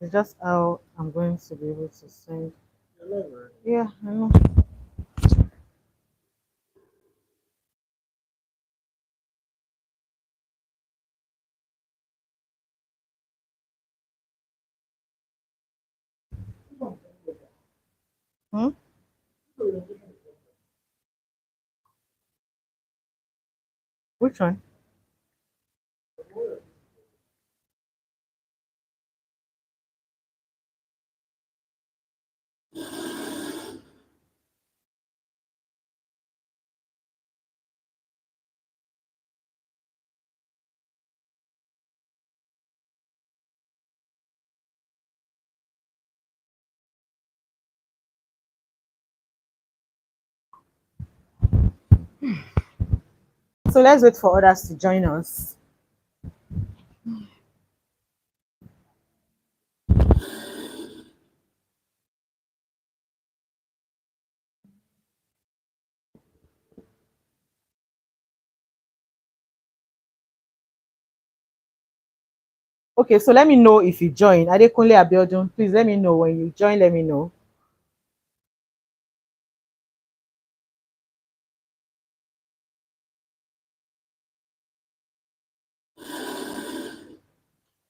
It's just how I'm going to be able to send. Yeah, I know. Hmm? Which one? So let's wait for others to join us. Okay, so let me know if you join. Adekunle Abiodun, please let me know when you join. Let me know.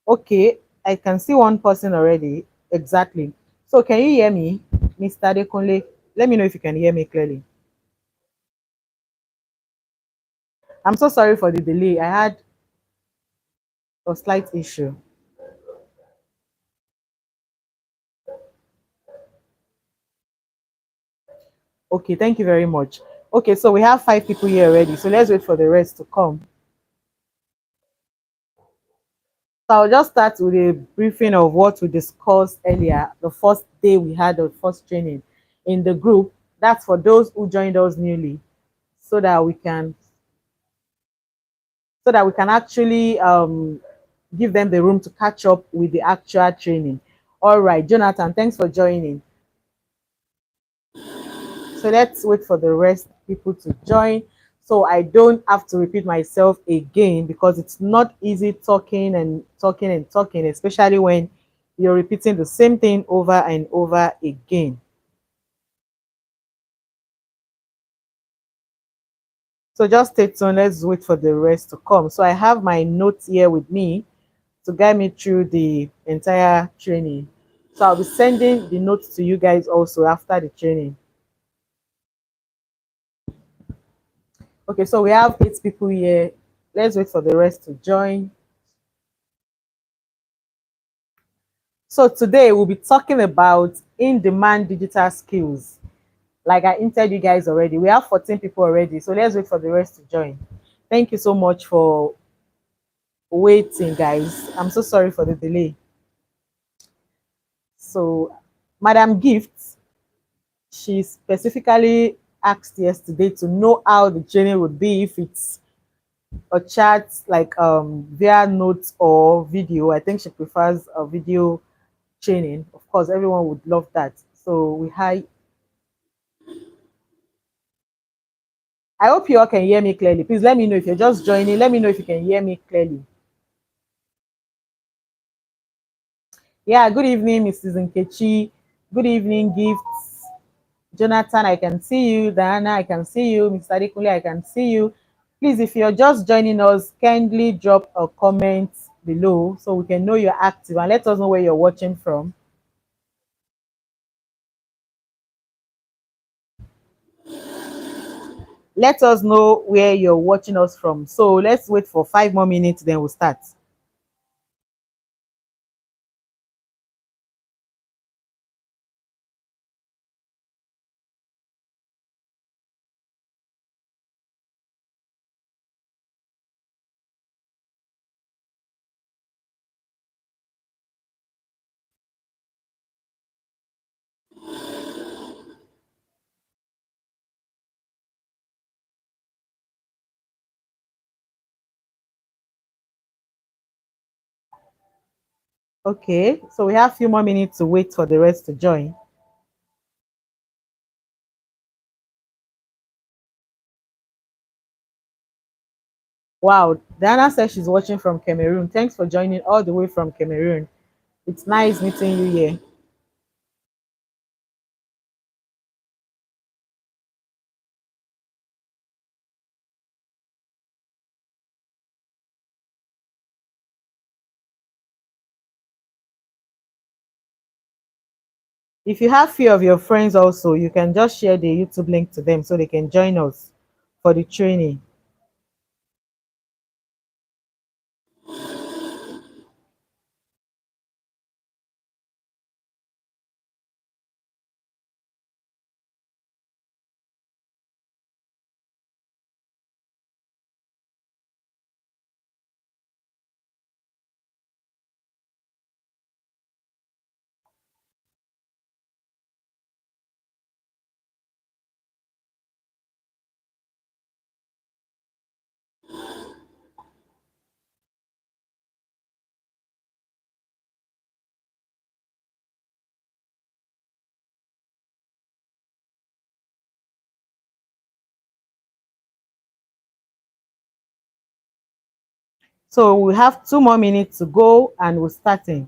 Okay, I can see one person already. Exactly. So can you hear me, Mr. Adekunle? Let me know if you can hear me clearly. I'm so sorry for the delay. I had a slight issue. Okay, thank you very much. Okay, so we have 5 people here already. So let's wait for the rest to come. So I'll just start with a briefing of what we discussed earlier, the first day we had the first training in the group. That's for those who joined us newly, so that we can actually give them the room to catch up with the actual training. All right, Jonathan, thanks for joining. So let's wait for the rest people to join so I don't have to repeat myself again, because it's not easy talking and talking and talking, especially when you're repeating the same thing over and over again. So just stay tuned. Let's wait for the rest to come. So I have my notes here with me to guide me through the entire training. So I'll be sending the notes to you guys also after the training. Okay, so we have 8 people here. Let's wait for the rest to join. So today we'll be talking about in-demand digital skills. Like I entered you guys already. We have 14 people already. So let's wait for the rest to join. Thank you so much for waiting, guys. I'm so sorry for the delay. So Madam Gift, she specifically asked yesterday to know how the training would be, if it's a chat like via notes or video. I think she prefers a video training. Of course, everyone would love that. So I hope you all can hear me clearly. Please let me know if you're just joining. Let me know if you can hear me clearly. Yeah, good evening, Mrs. Nkechi. Good evening, Gifts. Jonathan, I can see you. Diana, I can see you. Mr. Adekunle, I can see you. Please, if you're just joining us, kindly drop a comment below so we can know you're active, and let us know where you're watching from. Let us know where you're watching us from. So let's wait for 5 more minutes, then we'll start. Okay, so we have a few more minutes to wait for the rest to join. Wow, Diana says she's watching from Cameroon. Thanks for joining all the way from Cameroon. It's nice meeting you here. If you have few of your friends also, you can just share the YouTube link to them so they can join us for the training. So we have 2 more minutes to go and we're starting.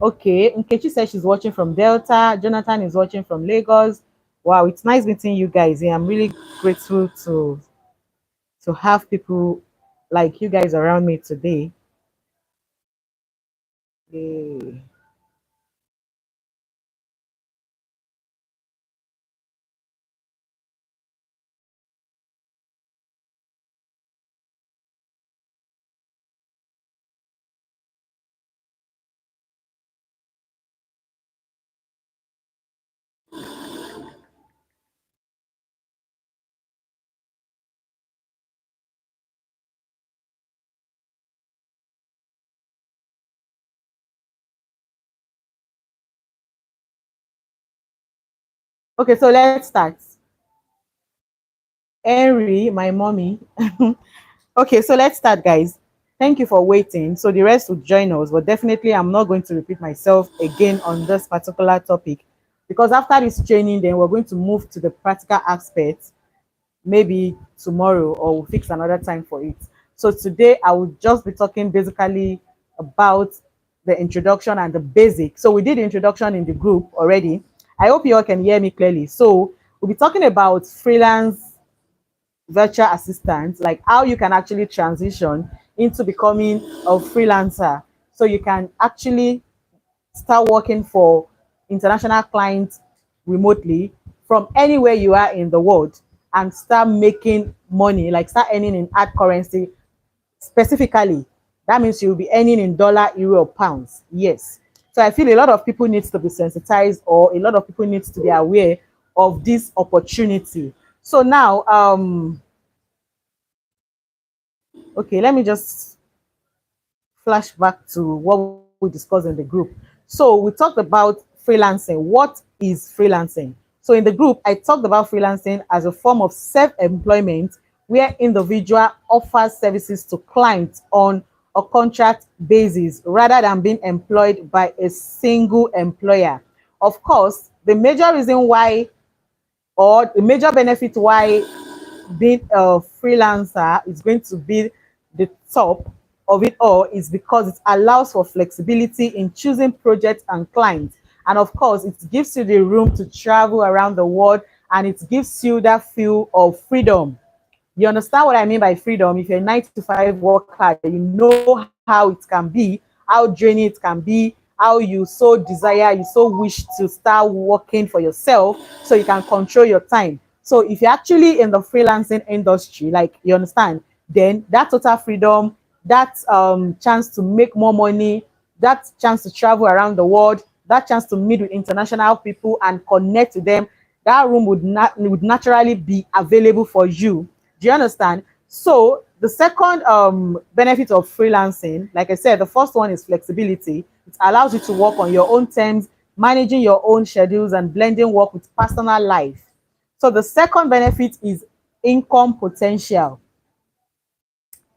Okay, Nkechi says she's watching from Delta. Jonathan is watching from Lagos. Wow, it's nice meeting you guys here. I'm really grateful to have people like you guys around me today. Yay. Okay, so let's start. Henry, my mommy. Okay, so let's start, guys. Thank you for waiting. So the rest will join us, but definitely I'm not going to repeat myself again on this particular topic because after this training, then we're going to move to the practical aspects maybe tomorrow or we'll fix another time for it. So today I will just be talking basically about the introduction and the basic. So we did the introduction in the group already. I hope you all can hear me clearly. So we'll be talking about freelance virtual assistant, like how you can actually transition into becoming a freelancer. So you can actually start working for international clients remotely from anywhere you are in the world and start making money, like start earning in hard currency specifically. That means you'll be earning in dollar, euro, or pounds. Yes. So I feel a lot of people needs to be sensitized or a lot of people needs to be aware of this opportunity. So now, okay, let me just flash back to what we discussed in the group. So we talked about freelancing. What is freelancing? So in the group, I talked about freelancing as a form of self-employment where individual offers services to clients on a contract basis rather than being employed by a single employer. Of course, the major reason why or the major benefit why being a freelancer is going to be the top of it all is because it allows for flexibility in choosing projects and clients. And of course, it gives you the room to travel around the world and it gives you that feel of freedom. You understand what I mean by freedom? If you're a 9 to 5 worker, you know how it can be, how draining it can be, how you so desire, you so wish to start working for yourself so you can control your time. So if you're actually in the freelancing industry, like you understand, then that total freedom, that chance to make more money, that chance to travel around the world, that chance to meet with international people and connect with them, that room would naturally be available for you. Do you understand? So the second benefit of freelancing, like I said, the first one is flexibility. It allows you to work on your own terms, managing your own schedules and blending work with personal life. So the second benefit is income potential.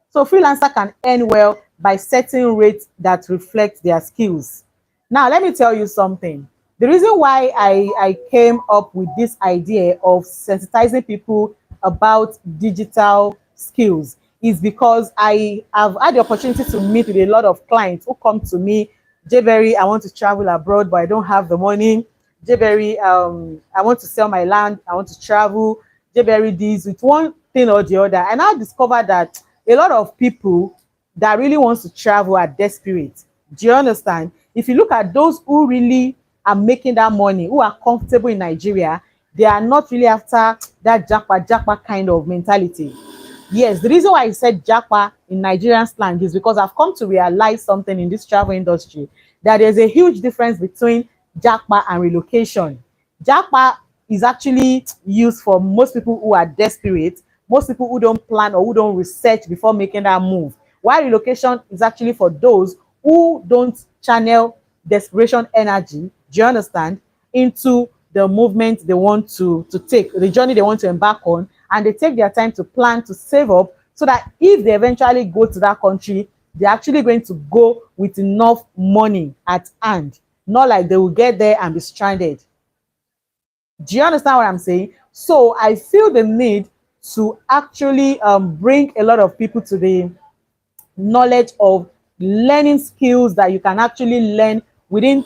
So freelancer can earn well by setting rates that reflect their skills. Now, let me tell you something. The reason why I came up with this idea of sensitizing people about digital skills is because I have had the opportunity to meet with a lot of clients who come to me Jberry, I want to travel abroad, but I don't have the money. Jberry, I want to sell my land, I want to travel. Jberry this with one thing or the other. And I discovered that a lot of people that really wants to travel are desperate. Do you understand? If you look at those who really are making that money, who are comfortable in Nigeria, they are not really after that jackpot kind of mentality. Yes, the reason why I said japa in Nigerian slang is because I've come to realize something in this travel industry, that there's a huge difference between japa and relocation. Japa is actually used for most people who are desperate, most people who don't plan or who don't research before making that move. While relocation is actually for those who don't channel desperation energy, do you understand, into the movement they want to take, the journey they want to embark on, and they take their time to plan, to save up, so that if they eventually go to that country, they're actually going to go with enough money at hand, not like they will get there and be stranded. Do you understand what I'm saying? So I feel the need to actually bring a lot of people to the knowledge of learning skills that you can actually learn within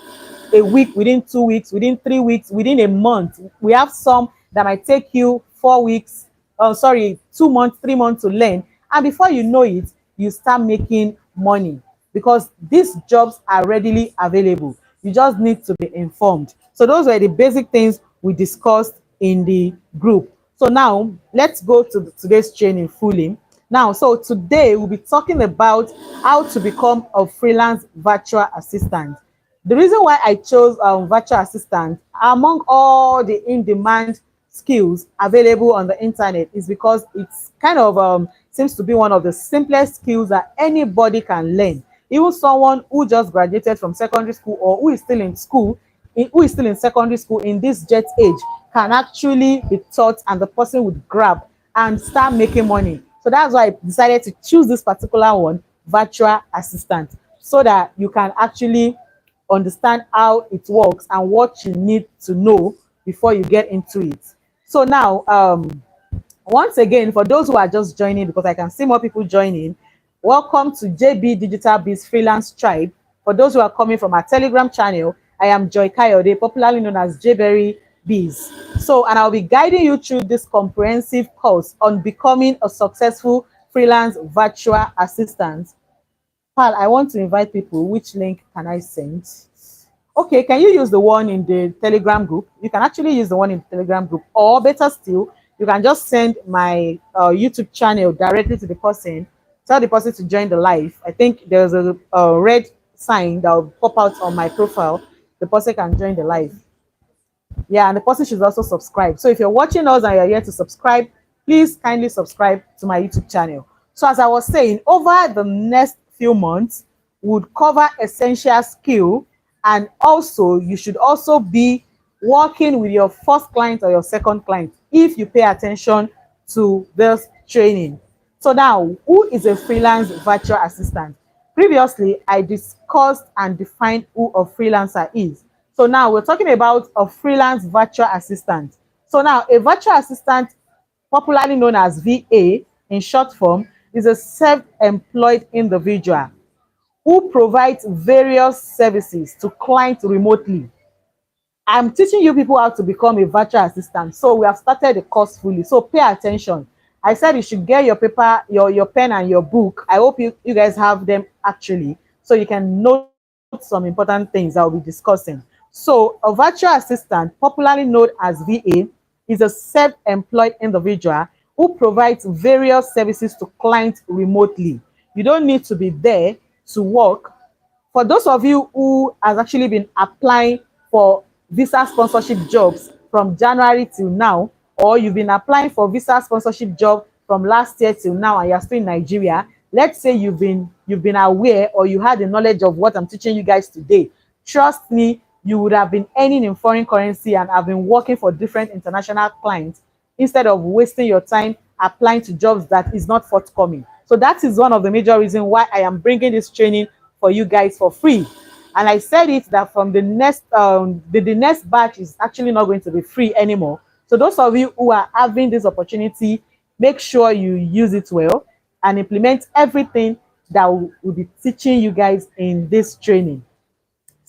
a week, within 2 weeks, within 3 weeks, within a month. We have some that might take you 4 weeks, 2 months, 3 months to learn. And before you know it, you start making money because these jobs are readily available. You just need to be informed. So those were the basic things we discussed in the group. So now let's go to today's training fully. Now, so today we'll be talking about how to become a freelance virtual assistant. The reason why I chose virtual assistant among all the in-demand skills available on the internet is because it's kind of seems to be one of the simplest skills that anybody can learn. Even someone who just graduated from secondary school or who is still in school, who is still in secondary school in this jet age, can actually be taught, and the person would grab and start making money. So that's why I decided to choose this particular one, virtual assistant, so that you can actually understand how it works and what you need to know before you get into it. So now, once again, for those who are just joining, because I can see more people joining, welcome to JB Digital Biz Freelance Tribe. For those who are coming from our Telegram channel, I am Joy Kayode, popularly known as Jberry Biz. So, and I'll be guiding you through this comprehensive course on becoming a successful freelance virtual assistant. Pal, I want to invite people. Which link can I send? Okay, can you use the one in the Telegram group? You can actually use the one in the Telegram group, or better still, you can just send my YouTube channel directly to the person. Tell the person to join the live. I think there's a red sign that will pop out on my profile. The person can join the live. Yeah, and the person should also subscribe. So if you're watching us and you're here to subscribe, please kindly subscribe to my YouTube channel. So as I was saying, over the next few months, would cover essential skill, and also you should also be working with your first client or your second client if you pay attention to this training. So now, who is a freelance virtual assistant? Previously, I discussed and defined who a freelancer is. So now we're talking about a freelance virtual assistant. So now a virtual assistant, popularly known as VA in short form, is a self-employed individual who provides various services to clients remotely. I'm teaching you people how to become a virtual assistant. So we have started the course fully. So pay attention. I said you should get your paper, your pen and your book. I hope you guys have them actually, so you can note some important things that we'll be discussing. So a virtual assistant, popularly known as VA, is a self-employed individual who provides various services to clients remotely. You don't need to be there to work. For those of you who has actually been applying for visa sponsorship jobs from January till now, or you've been applying for visa sponsorship job from last year till now and you're still in Nigeria, let's say you've been aware or you had the knowledge of what I'm teaching you guys today. Trust me, you would have been earning in foreign currency and have been working for different international clients instead of wasting your time applying to jobs that is not forthcoming. So that is one of the major reasons why I am bringing this training for you guys for free. And I said it that from the next the next batch is actually not going to be free anymore. So those of you who are having this opportunity, make sure you use it well and implement everything that will be teaching you guys in this training.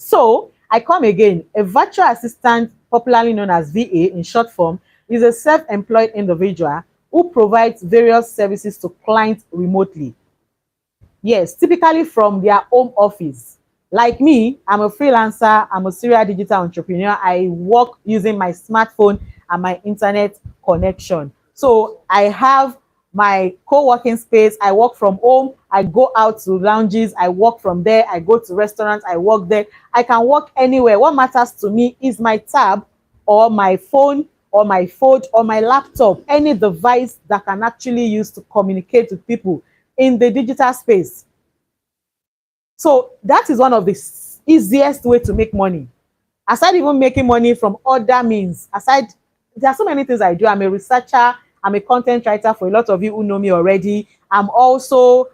So I come again. A virtual assistant, popularly known as VA in short form, is a self-employed individual who provides various services to clients remotely. Yes, typically from their home office. Like me, I'm a freelancer, I'm a serial digital entrepreneur. I work using my smartphone and my internet connection. So I have my co-working space. I work from home. I go out to lounges. I work from there. I go to restaurants. I work there. I can work anywhere. What matters to me is my tab or my phone or my phone or my laptop, any device that can actually use to communicate with people in the digital space. So that is one of the easiest way to make money. Aside even making money from other means, aside, there are so many things I do. I'm a researcher, I'm a content writer for a lot of you who know me already. I'm also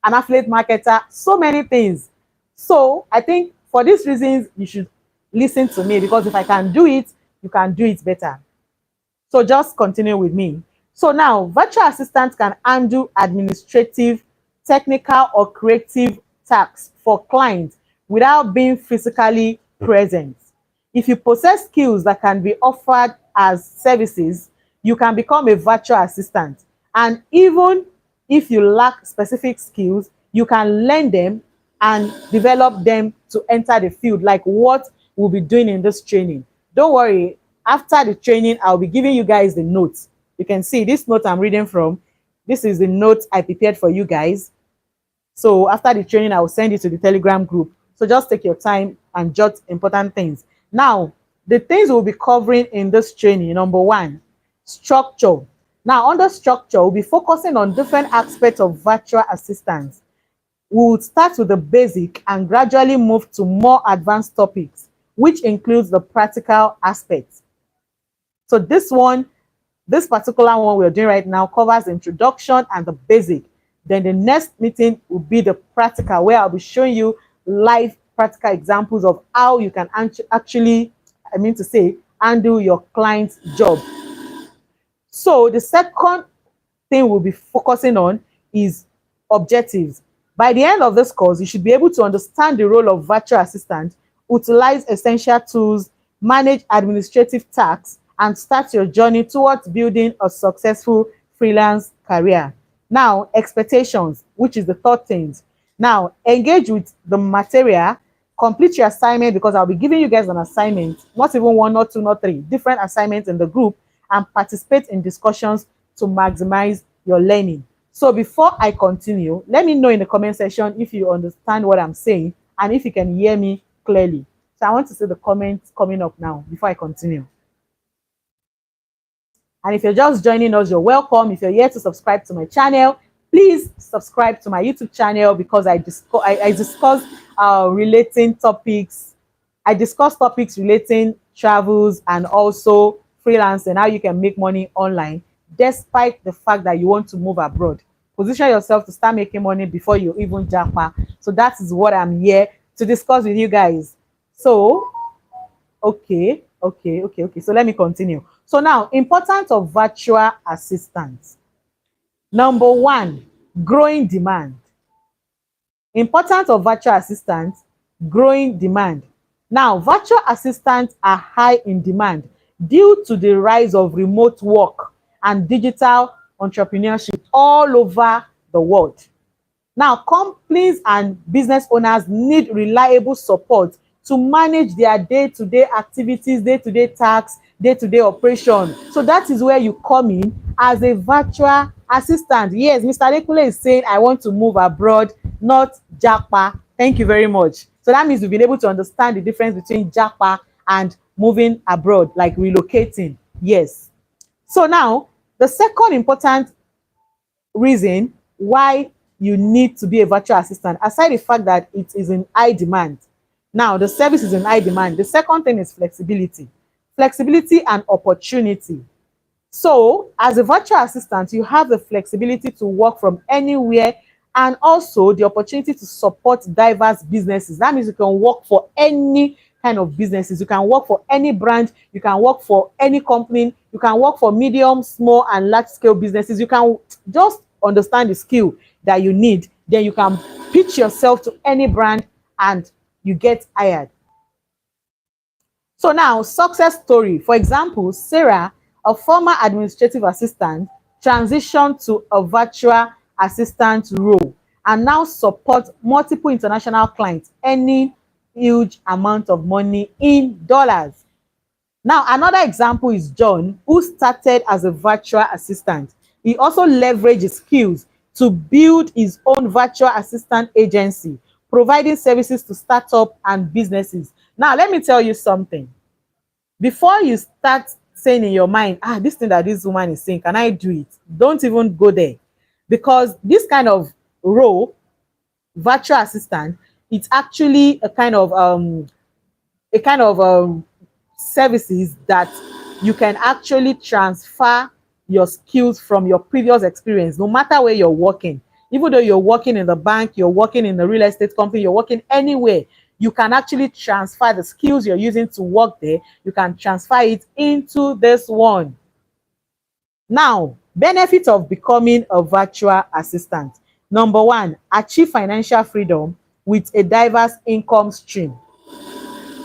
an affiliate marketer, so many things. So I think for these reasons, you should listen to me, because if I can do it, you can do it better. So just continue with me. So now, virtual assistants can handle administrative, technical, or creative tasks for clients without being physically present. If you possess skills that can be offered as services, you can become a virtual assistant. And even if you lack specific skills, you can learn them and develop them to enter the field, like what we'll be doing in this training. Don't worry, after the training, I'll be giving you guys the notes. You can see this note I'm reading from. This is the note I prepared for you guys. So after the training, I will send it to the Telegram group. So just take your time and jot important things. Now, the things we'll be covering in this training: number one, structure. Now, under structure, we'll be focusing on different aspects of virtual assistance. We will start with the basic and gradually move to more advanced topics, which includes the practical aspects. So this particular one we're doing right now covers the introduction and the basic. Then the next meeting will be the practical, where I'll be showing you live practical examples of how you can actually, handle your client's job. So the second thing we'll be focusing on is objectives. By the end of this course, you should be able to understand the role of virtual assistant, utilize essential tools, manage administrative tasks, and start your journey towards building a successful freelance career. Now, expectations, which is the third thing. Now, engage with the material, complete your assignment, because I'll be giving you guys an assignment, not even one, not two, not three, different assignments in the group, and participate in discussions to maximize your learning. So before I continue, let me know in the comment section if you understand what I'm saying and if you can hear me clearly. So I want to see the comments coming up now before I continue. And if you're just joining us, you're welcome. If you're here to subscribe to my channel, please subscribe to my YouTube channel, because I discuss relating topics. I discuss topics relating travels and also freelance and how you can make money online, despite the fact that you want to move abroad. Position yourself to start making money before you even japa. So that is what I'm here to discuss with you guys. So, okay. So let me continue. So now, importance of virtual assistants. Number one, growing demand. Importance of virtual assistants, growing demand. Now, virtual assistants are high in demand due to the rise of remote work and digital entrepreneurship all over the world. Now, companies and business owners need reliable support to manage their day-to-day activities, day-to-day tasks, day-to-day operation. So that is where you come in as a virtual assistant. Yes, Mr. Adekunle is saying, I want to move abroad, not japa. Thank you very much. So that means we've been able to understand the difference between japa and moving abroad, like relocating. Yes. So now, the second important reason why you need to be a virtual assistant, aside the fact that it is in high demand. Now, the service is in high demand. The second thing is flexibility. Flexibility and opportunity. So, as a virtual assistant, you have the flexibility to work from anywhere and also the opportunity to support diverse businesses. That means you can work for any kind of businesses. You can work for any brand. You can work for any company. You can work for medium, small, and large-scale businesses. You can just understand the skill that you need. Then you can pitch yourself to any brand and you get hired. So now, success story. For example, Sarah, a former administrative assistant, transitioned to a virtual assistant role and now supports multiple international clients, earning huge amount of money in dollars. Now, another example is John, who started as a virtual assistant. He also leveraged his skills to build his own virtual assistant agency, providing services to startups and businesses. Now, let me tell you something. Before you start saying in your mind, this thing that this woman is saying, can I do it? Don't even go there. Because this kind of role, virtual assistant, it's actually a kind of services that you can actually transfer your skills from your previous experience, no matter where you're working. Even though you're working in the bank, you're working in a real estate company, you're working anywhere, you can actually transfer the skills you're using to work there. You can transfer it into this one. Now, benefit of becoming a virtual assistant. Number one, achieve financial freedom with a diverse income stream,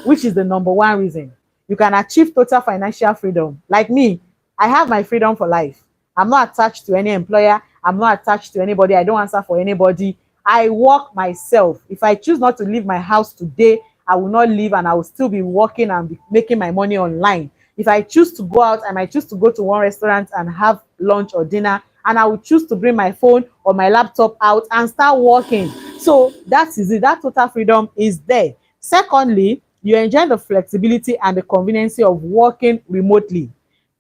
which is the number one reason. You can achieve total financial freedom. Like me, I have my freedom for life. I'm not attached to any employer. I'm not attached to anybody. I don't answer for anybody. I work myself. If I choose not to leave my house today, I will not leave and I will still be working and be making my money online. If I choose to go out, I might choose to go to one restaurant and have lunch or dinner, and I will choose to bring my phone or my laptop out and start working. So that is it. That total freedom is there. Secondly, you enjoy the flexibility and the convenience of working remotely.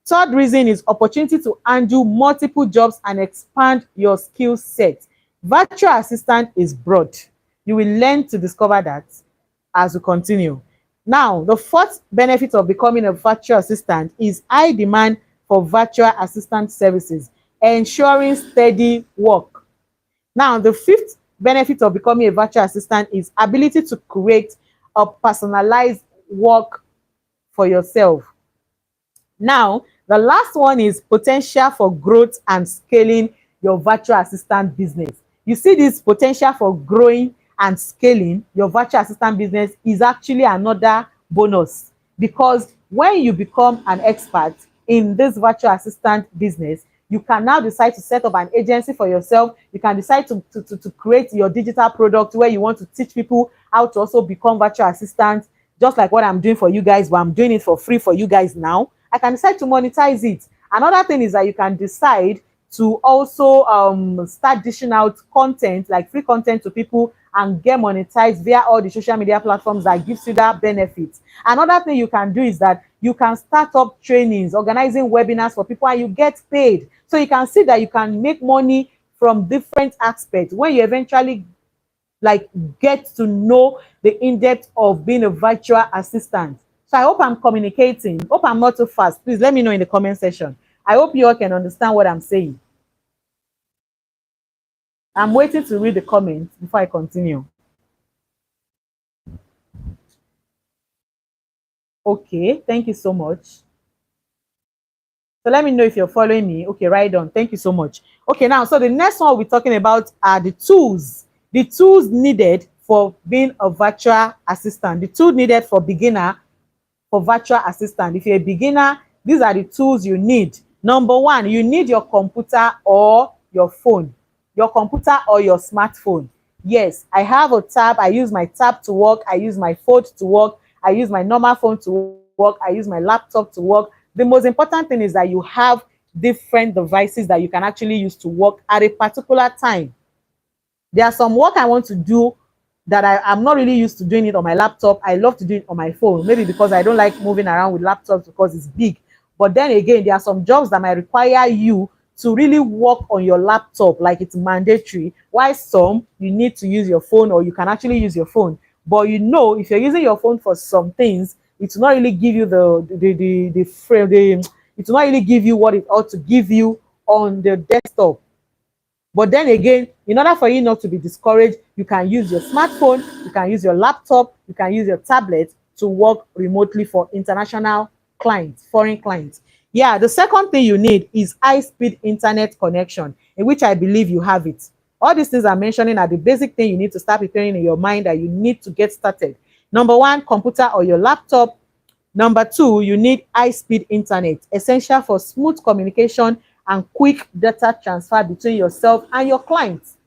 Third reason is opportunity to handle multiple jobs and expand your skill set. Virtual assistant is broad. You will learn to discover that as we continue. Now, the fourth benefit of becoming a virtual assistant is high demand for virtual assistant services, ensuring steady work. Now, the fifth benefit of becoming a virtual assistant is ability to create a personalized work for yourself. Now, the last one is potential for growth and scaling your virtual assistant business. You see this potential for growing and scaling your virtual assistant business is actually another bonus, because when you become an expert in this virtual assistant business, you can now decide to set up an agency for yourself. You can decide to create your digital product where you want to teach people how to also become virtual assistants, just like what I'm doing for you guys, but I'm doing it for free for you guys now. I can decide to monetize it. Another thing is that you can decide to also start dishing out content, like free content to people, and get monetized via all the social media platforms that gives you that benefit. Another thing you can do is that you can start up trainings, organizing webinars for people, and you get paid. So you can see that you can make money from different aspects when you eventually get to know the in-depth of being a virtual assistant. So I hope I'm communicating. Hope I'm not too fast. Please let me know in the comment section. I hope you all can understand what I'm saying. I'm waiting to read the comments before I continue. Okay, thank you so much. So let me know if you're following me. Okay, right on. Thank you so much. Okay, now, so the next one we're talking about are the tools. The tools needed for being a virtual assistant. The tool needed for beginner, for virtual assistant. If you're a beginner, these are the tools you need. Number one, you need your computer or your phone. Your computer or your smartphone. Yes, I have a tab. I use my tab to work. I use my phone to work. I use my normal phone to work. I use my laptop to work. The most important thing is that you have different devices that you can actually use to work at a particular time. There are some work I want to do that I'm not really used to doing it on my laptop. I love to do it on my phone, maybe because I don't like moving around with laptops because it's big. But then again, there are some jobs that might require you to really work on your laptop, like it's mandatory, while some you need to use your phone, or you can actually use your phone. But you know, if you're using your phone for some things, it will not really give you the frame, it will not really give you what it ought to give you on the desktop. But then again, in order for you not to be discouraged, you can use your smartphone, you can use your laptop, you can use your tablet to work remotely for international clients, foreign clients. Yeah, the second thing you need is high-speed internet connection, in which I believe you have it. All these things I'm mentioning are the basic thing you need to start preparing in your mind that you need to get started. Number one, computer or your laptop. Number two, you need high-speed internet, essential for smooth communication and quick data transfer between yourself and your clients.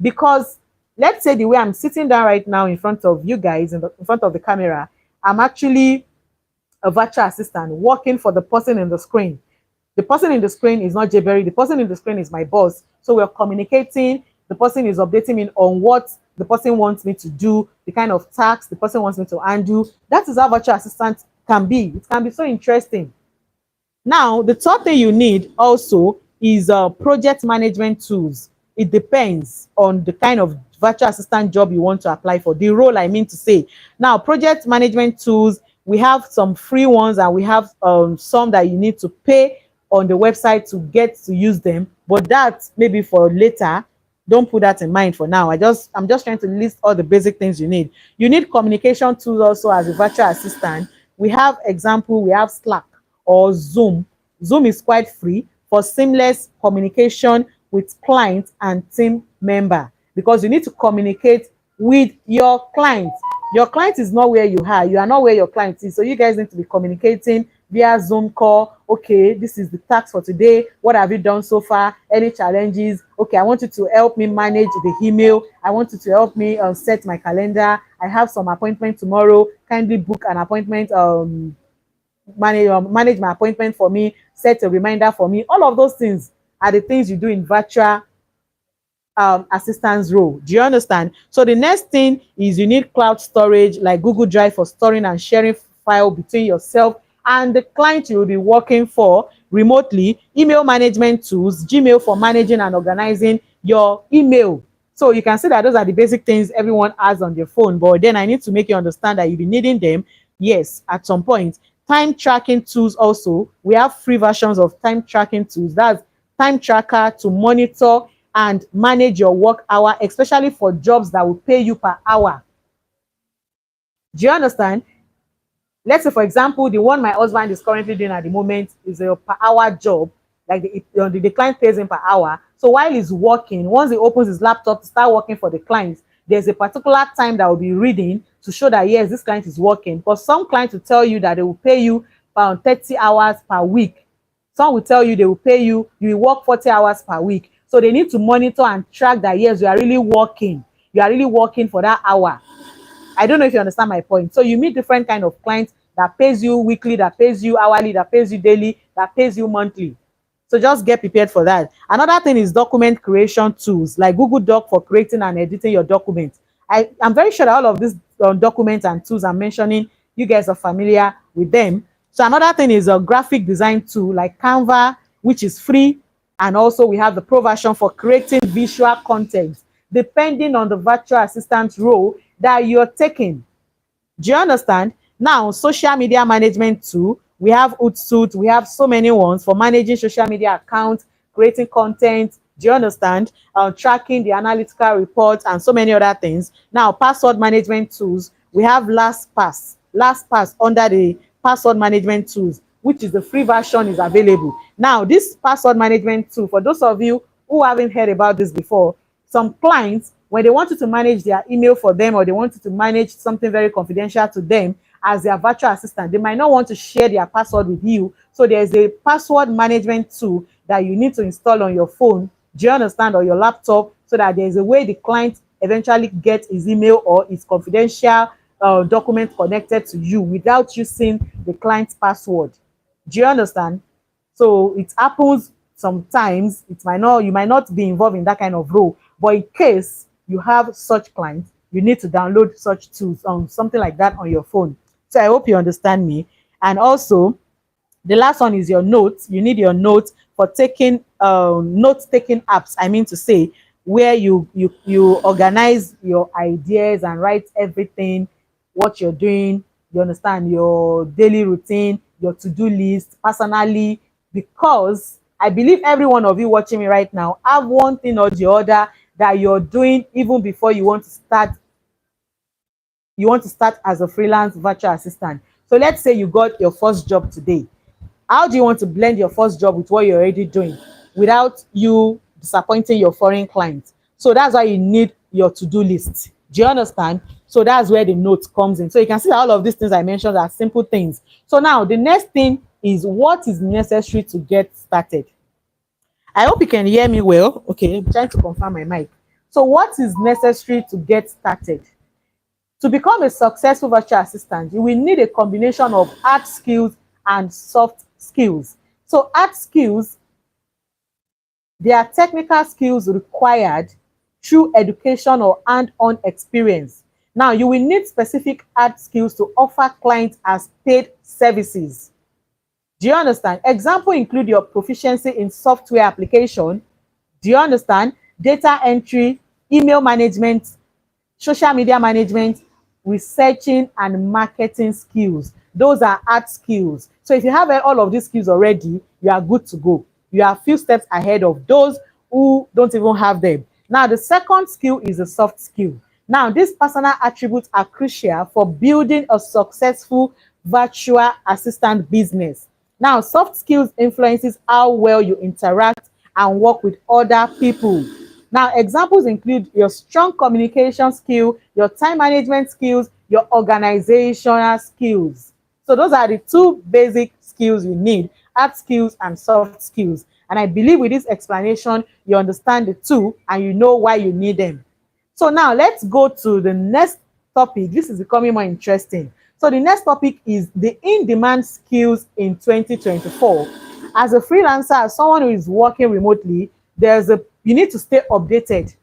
Because let's say the way I'm sitting down right now in front of you guys, in front of the camera, I'm actually a virtual assistant working for the person in the screen. The person in the screen is not Jabberry. The person in the screen is my boss. So we're communicating. The person is updating me on what the person wants me to do, the kind of tasks the person wants me to undo. That is how virtual assistant can be. It can be so interesting. Now, the third thing you need also is project management tools. It depends on the kind of virtual assistant job you want to apply for, the role I mean to say. Now, project management tools, we have some free ones and we have some that you need to pay on the website to get to use them, but that maybe for later. Don't put that in mind for now. I'm just trying to list all the basic things you need. You need communication tools also as a virtual assistant. We have example, we have Slack or Zoom. Zoom is quite free for seamless communication with clients and team member, because you need to communicate with your client. Your client is not where you are. You are not where your client is. So you guys need to be communicating via Zoom call. Okay, this is the task for today. What have you done so far? Any challenges? Okay, I want you to help me manage the email. I want you to help me set my calendar. I have some appointment tomorrow. Kindly book an appointment. Manage my appointment for me. Set a reminder for me. All of those things are the things you do in virtual assistance role. Do you understand? So the next thing is you need cloud storage like Google Drive for storing and sharing file between yourself and the client you will be working for remotely. Email management tools, Gmail for managing and organizing your email. So you can see that those are the basic things everyone has on their phone, but then I need to make you understand that you'll be needing them, yes, at some point. Time tracking tools also, we have free versions of time tracking tools. That's time tracker to monitor and manage your work hour, especially for jobs that will pay you per hour. Do you understand? Let's say, for example, the one my husband is currently doing at the moment is a per hour job, like the client pays him per hour. So while he's working, once he opens his laptop to start working for the client, there's a particular time that will be reading to show that, yes, this client is working. But some clients will tell you that they will pay you around 30 hours per week. Some will tell you they will pay you, you will work 40 hours per week. So they need to monitor and track that, yes, you are really working. You are really working for that hour. I don't know if you understand my point. So you meet different kind of clients that pays you weekly, that pays you hourly, that pays you daily, that pays you monthly. So just get prepared for that. Another thing is document creation tools like Google Doc for creating and editing your documents. I'm very sure that all of these documents and tools I'm mentioning, you guys are familiar with them. So another thing is a graphic design tool like Canva, which is free. And also we have the pro version for creating visual content, depending on the virtual assistant role that you're taking. Do you understand? Now, social media management tool, we have Hootsuite, we have so many ones for managing social media accounts, creating content. Do you understand? Tracking the analytical reports and so many other things. Now, password management tools, we have LastPass. LastPass under the password management tools, which is the free version, is available. Now, this password management tool, for those of you who haven't heard about this before, some clients, when they want you to manage their email for them or they want you to manage something very confidential to them as their virtual assistant, they might not want to share their password with you. So there's a password management tool that you need to install on your phone, do you understand, or your laptop, so that there's a way the client eventually gets his email or his confidential document connected to you without using the client's password. Do you understand? So it happens sometimes. You might not be involved in that kind of role, but in case you have such clients, you need to download such tools on something like that on your phone. So I hope you understand me. And also, the last one is your notes. You need your notes for taking note-taking apps. I mean to say, where you organize your ideas and write everything, what you're doing. You understand, your daily routine, your to-do list, personally, because I believe every one of you watching me right now have one thing or the other that you're doing even before you want to start as a freelance virtual assistant. So let's say you got your first job today. How do you want to blend your first job with what you're already doing without you disappointing your foreign clients? So that's why you need your to-do list. Do you understand? So that's where the note comes in. So you can see that all of these things I mentioned are simple things. So now the next thing is what is necessary to get started. I hope you can hear me well. Okay, I'm trying to confirm my mic. So what is necessary to get started? To become a successful virtual assistant, you will need a combination of hard skills and soft skills. So hard skills, they are technical skills required through education or hand-on experience. Now, you will need specific hard skills to offer clients as paid services. Do you understand? Example include your proficiency in software application. Do you understand? Data entry, email management, social media management, researching and marketing skills. Those are hard skills. So if you have all of these skills already, you are good to go. You are a few steps ahead of those who don't even have them. Now, the second skill is a soft skill. Now, these personal attributes are crucial for building a successful virtual assistant business. Now, soft skills influences how well you interact and work with other people. Now, examples include your strong communication skill, your time management skills, your organizational skills. So those are the two basic skills you need, hard skills and soft skills. And I believe with this explanation, you understand the two and you know why you need them. So now let's go to the next topic. This is becoming more interesting. So the next topic is the in-demand skills in 2024. As a freelancer, as someone who is working remotely, you need to stay updated.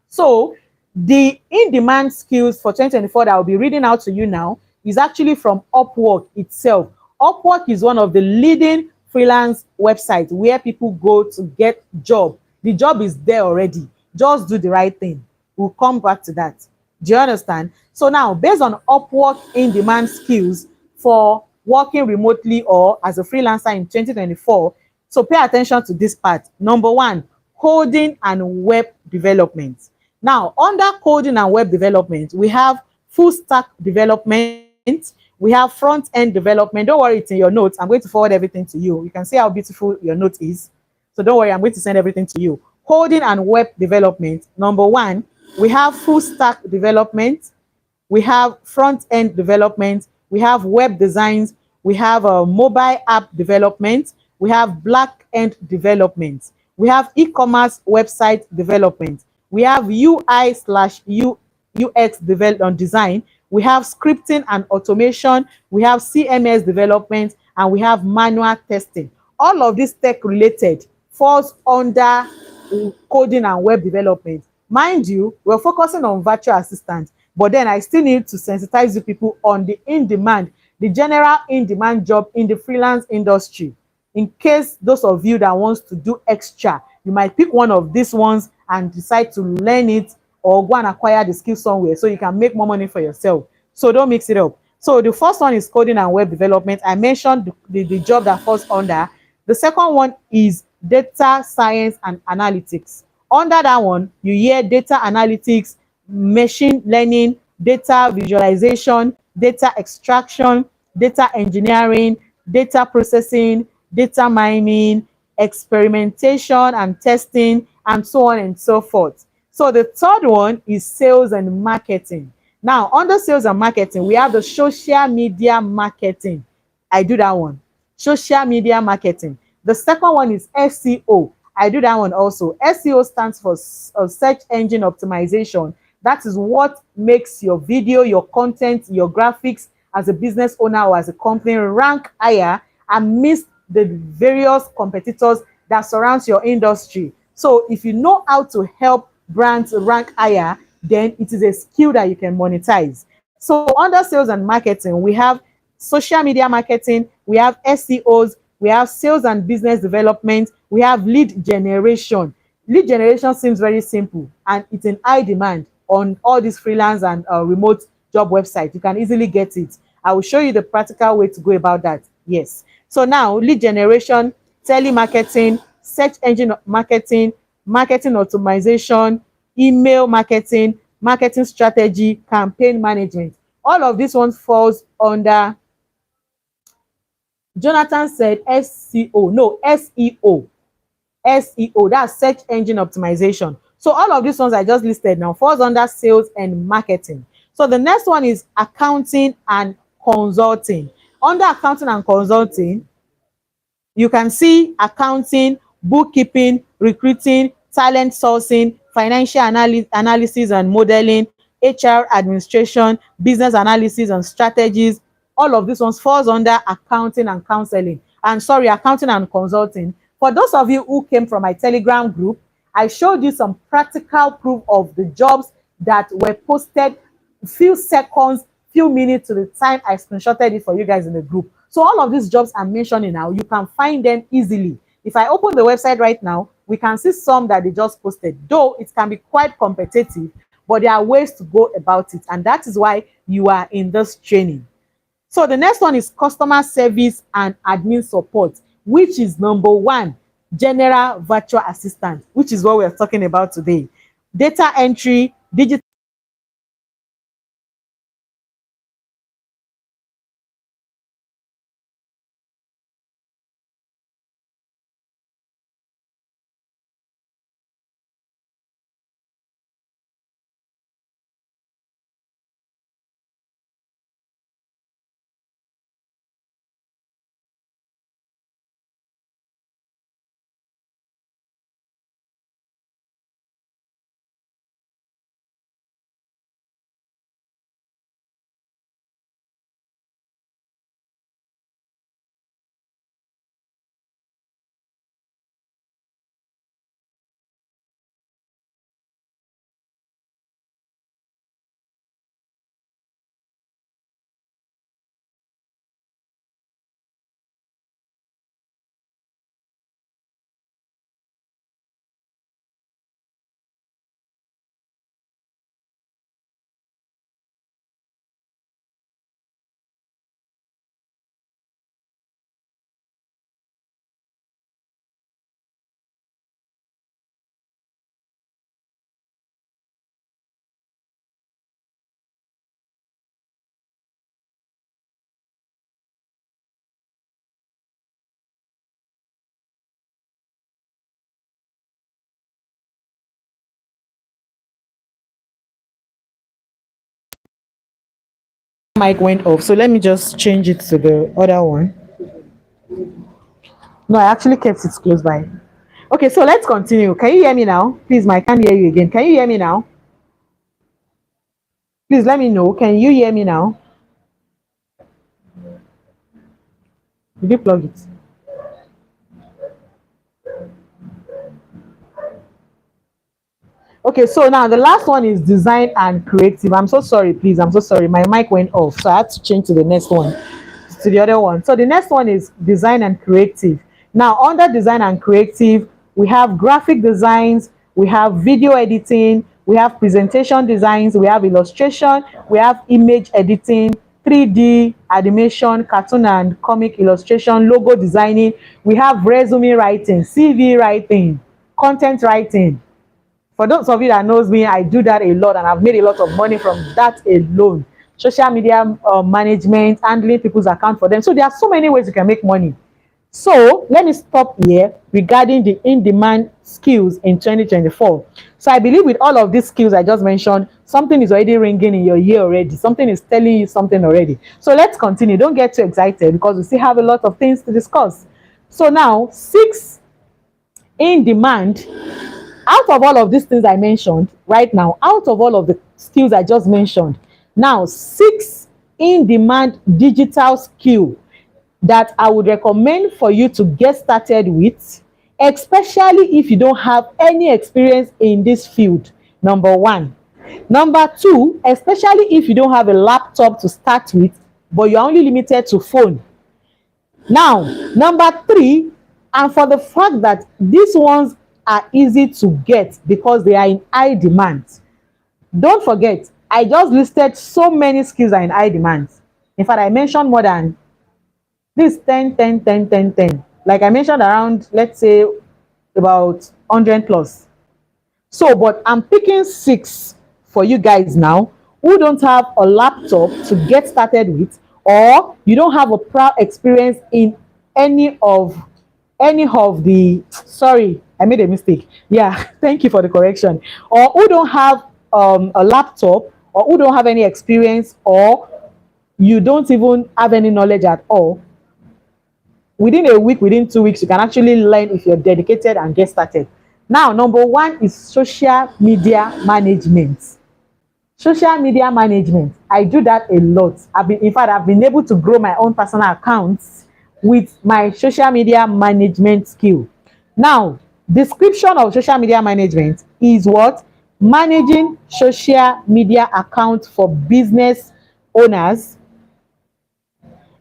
So the in-demand skills for 2024 that I'll be reading out to you now is actually from Upwork itself. Upwork is one of the leading freelance websites where people go to get job. The job is there already. Just do the right thing. We'll come back to that. Do you understand? So now, based on Upwork in-demand skills for working remotely or as a freelancer in 2024, so pay attention to this part. Number one, coding and web development. Now, under coding and web development, we have full stack development, we have front end development. Don't worry, it's in your notes. I'm going to forward everything to you. You can see how beautiful your note is. So don't worry, I'm going to send everything to you. Coding and web development. Number one, we have full stack development, we have front end development, we have web designs, we have mobile app development, we have back end development, we have e-commerce website development, we have UI slash UX design, we have scripting and automation, we have CMS development, and we have manual testing. All of this tech related falls under coding and web development. Mind you, we're focusing on virtual assistants, but then I still need to sensitize you people on the in-demand, the general in-demand job in the freelance industry. In case those of you that wants to do extra, you might pick one of these ones and decide to learn it or go and acquire the skill somewhere so you can make more money for yourself. So don't mix it up. So the first one is coding and web development. I mentioned the job that falls under. The second one is data science and analytics. Under that one, you hear data analytics, machine learning, data visualization, data extraction, data engineering, data processing, data mining, experimentation and testing, and so on and so forth. So the third one is sales and marketing. Now, under sales and marketing, we have the social media marketing. I do that one. Social media marketing. The second one is SEO. I do that one also. SEO stands for search engine optimization. That is what makes your video, your content, your graphics as a business owner or as a company rank higher amidst the various competitors that surrounds your industry. So if you know how to help brands rank higher, then it is a skill that you can monetize. So under sales and marketing, we have social media marketing, we have SEOs, we have sales and business development, we have lead generation. Lead generation seems very simple and it's in high demand on all these freelance and remote job websites. You can easily get it. I will show you the practical way to go about that. Yes. So now lead generation, telemarketing, search engine marketing, marketing optimization, email marketing, marketing strategy, campaign management. All of these ones falls under, Jonathan said SEO. No, SEO. SEO, that's search engine optimization. So all of these ones I just listed now falls under sales and marketing. So the next one is accounting and consulting. Under accounting and consulting, you can see accounting, bookkeeping, recruiting, talent sourcing, financial analysis and modeling, HR administration, business analysis and strategies. All of these ones falls under accounting and counseling. And sorry, accounting and consulting. For those of you who came from my Telegram group, I showed you some practical proof of the jobs that were posted few seconds, few minutes to the time I screenshotted it for you guys in the group. So all of these jobs I'm mentioning now, you can find them easily. If I open the website right now, we can see some that they just posted, though it can be quite competitive, but there are ways to go about it. And that is why you are in this training. So the next one is customer service and admin support, which is number one, general virtual assistant, which is what we are talking about today. Data entry, digital mic went off. So let me just change it to the other one. No, I actually kept it close by. Okay, so let's continue. Can you hear me now? Please, I can't hear you again. Can you hear me now? Please let me know. Can you hear me now? Did you plug it? Okay, so now the last one is design and creative. I'm so sorry, please. I'm so sorry. My mic went off, so I had to change to the next one, to the other one. So the next one is design and creative. Now, under design and creative, we have graphic designs, we have video editing, we have presentation designs, we have illustration, we have image editing, 3D animation, cartoon and comic illustration, logo designing, we have resume writing, CV writing, content writing. For those of you that knows me, I do that a lot and I've made a lot of money from that alone. Social media management, handling people's account for them. So there are so many ways you can make money. So let me stop here regarding the in-demand skills in 2024. So I believe with all of these skills I just mentioned, something is already ringing in your ear already. Something is telling you something already. So let's continue. Don't get too excited because we still have a lot of things to discuss. So now, 6 in demand. Out of all of these things I mentioned right now, out of all of the skills I just mentioned, now 6 in-demand digital skill that I would recommend for you to get started with, especially if you don't have any experience in this field. Number 1. Number 2, especially if you don't have a laptop to start with, but you're only limited to phone. Now, number 3, and for the fact that these ones are easy to get because they are in high demand. Don't forget, I just listed so many skills are in high demand. In fact, I mentioned more than this 10, 10, 10, 10, 10. Like I mentioned around, let's say, about 100 plus. So, but I'm picking 6 for you guys now who don't have a laptop to get started with, or you don't have a prior experience in any of the, sorry, I made a mistake. Yeah, thank you for the correction. Or who don't have a laptop, or who don't have any experience, or you don't even have any knowledge at all. Within a week, within 2 weeks, you can actually learn if you're dedicated and get started. Now, number one is social media management. Social media management, I do that a lot. In fact, I've been able to grow my own personal accounts with my social media management skill. Now, description of social media management is what? Managing social media accounts for business owners,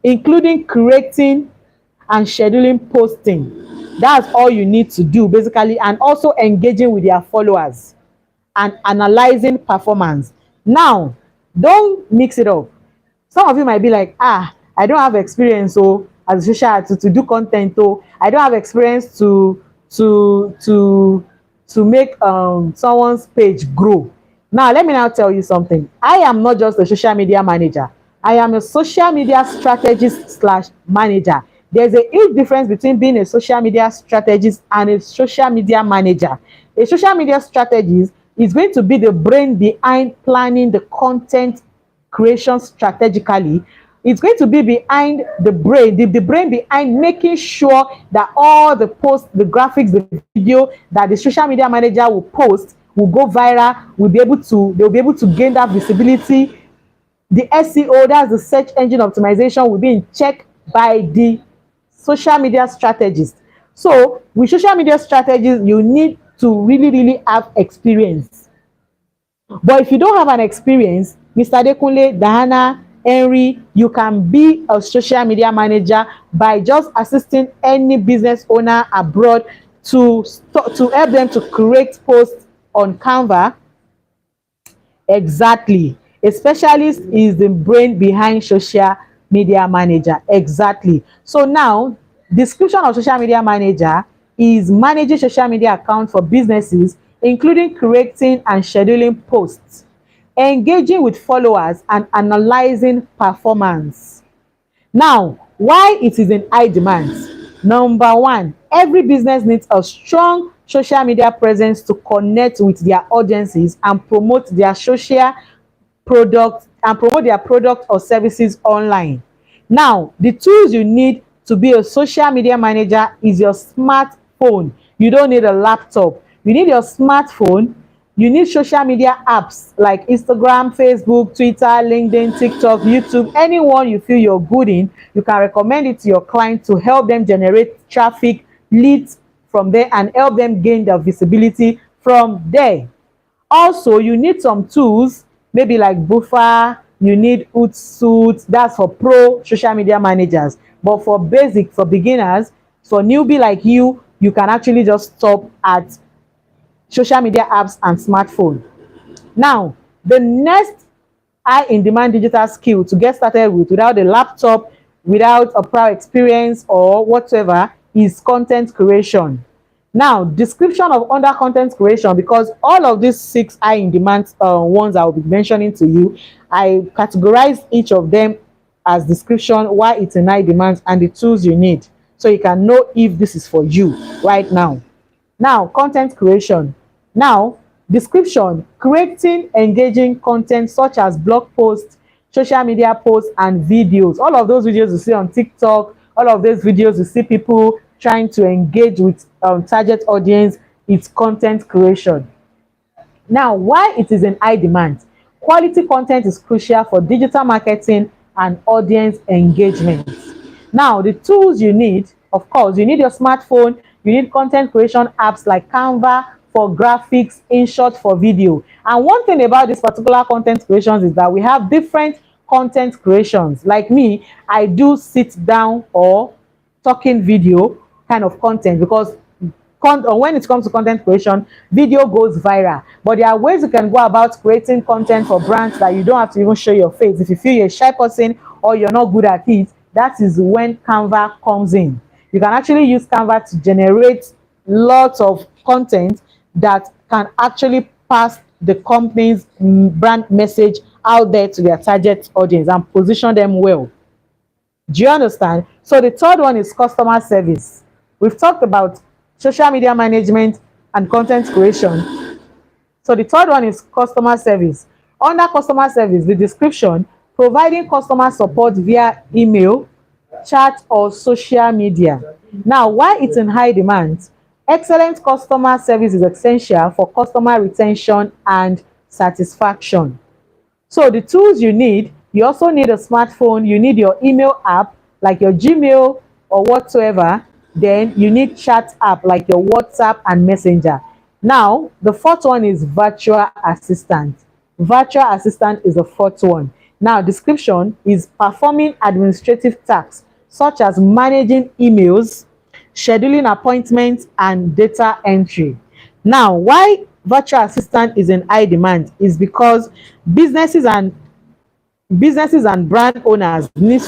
including creating and scheduling posting. That's all you need to do basically, and also engaging with their followers and analyzing performance. Now, don't mix it up. Some of you might be like, I don't have experience so as a social artist to do content. Oh, I don't have experience to make someone's page grow. Now, let me now tell you something. I am not just a social media manager. I am a social media strategist slash manager. There's a huge difference between being a social media strategist and a social media manager. A social media strategist is going to be the brain behind planning the content creation strategically. It's going to be behind the brain, the brain behind making sure that all the posts, the graphics, the video that the social media manager will post will go viral, they'll be able to gain that visibility. The SEO, that's the search engine optimization, will be in check by the social media strategist. So with social media strategies, you need to really have experience. But if you don't have an experience, Mr. Adekunle, Diana, Henry, you can be a social media manager by just assisting any business owner abroad to help them to create posts on Canva. Exactly. A specialist is the brain behind social media manager. Exactly. So now, description of social media manager is managing social media accounts for businesses, including creating and scheduling posts, engaging with followers, and analyzing performance. Now, why it is in high demand? Number one, every business needs a strong social media presence to connect with their audiences and promote their social product and promote their product or services online. Now, the tools you need to be a social media manager is your smartphone. You don't need a laptop. You need your smartphone. You need social media apps like Instagram, Facebook, Twitter, LinkedIn, TikTok, YouTube. Anyone you feel you're good in, you can recommend it to your client to help them generate traffic, leads from there, and help them gain their visibility from there. Also, you need some tools, maybe like Buffer, you need Hootsuite, that's for pro social media managers. But for basic, for beginners, for newbie like you can actually just stop at social media apps and smartphone. Now, the next high in demand digital skill to get started with without a laptop, without a prior experience or whatever is content creation. Now, description of under content creation, because all of these 6 high in demand ones I will be mentioning to you, I categorize each of them as description, why it's in high demand, and the tools you need, so you can know if this is for you right now. Now, content creation. Now, description, creating engaging content such as blog posts, social media posts, and videos. All of those videos you see on TikTok, all of those videos you see people trying to engage with target audience, it's content creation. Now, why it is in high demand? Quality content is crucial for digital marketing and audience engagement. Now, the tools you need, of course, you need your smartphone, you need content creation apps like Canva for graphics, InShot for video. And one thing about this particular content creations is that we have different content creations. Like me, I do sit down or talking video kind of content, because when it comes to content creation, video goes viral. But there are ways you can go about creating content for brands that you don't have to even show your face. If you feel you're a shy person or you're not good at it, that is when Canva comes in. You can actually use Canva to generate lots of content that can actually pass the company's brand message out there to their target audience and position them well. Do you understand? So the third one is customer service. We've talked about social media management, and content creation. So the third one is customer service. Under customer service, the description, providing customer support via email, chat, or social media. Now, why it's in high demand? Excellent customer service is essential for customer retention and satisfaction. So the tools you need, you also need a smartphone, you need your email app like your Gmail or whatsoever, then you need chat app like your WhatsApp and Messenger. Now, the fourth one is virtual assistant. Virtual assistant is the fourth one. Now, description is performing administrative tasks such as managing emails, scheduling appointments, and data entry. Now, why virtual assistant is in high demand is because businesses and businesses and brand owners need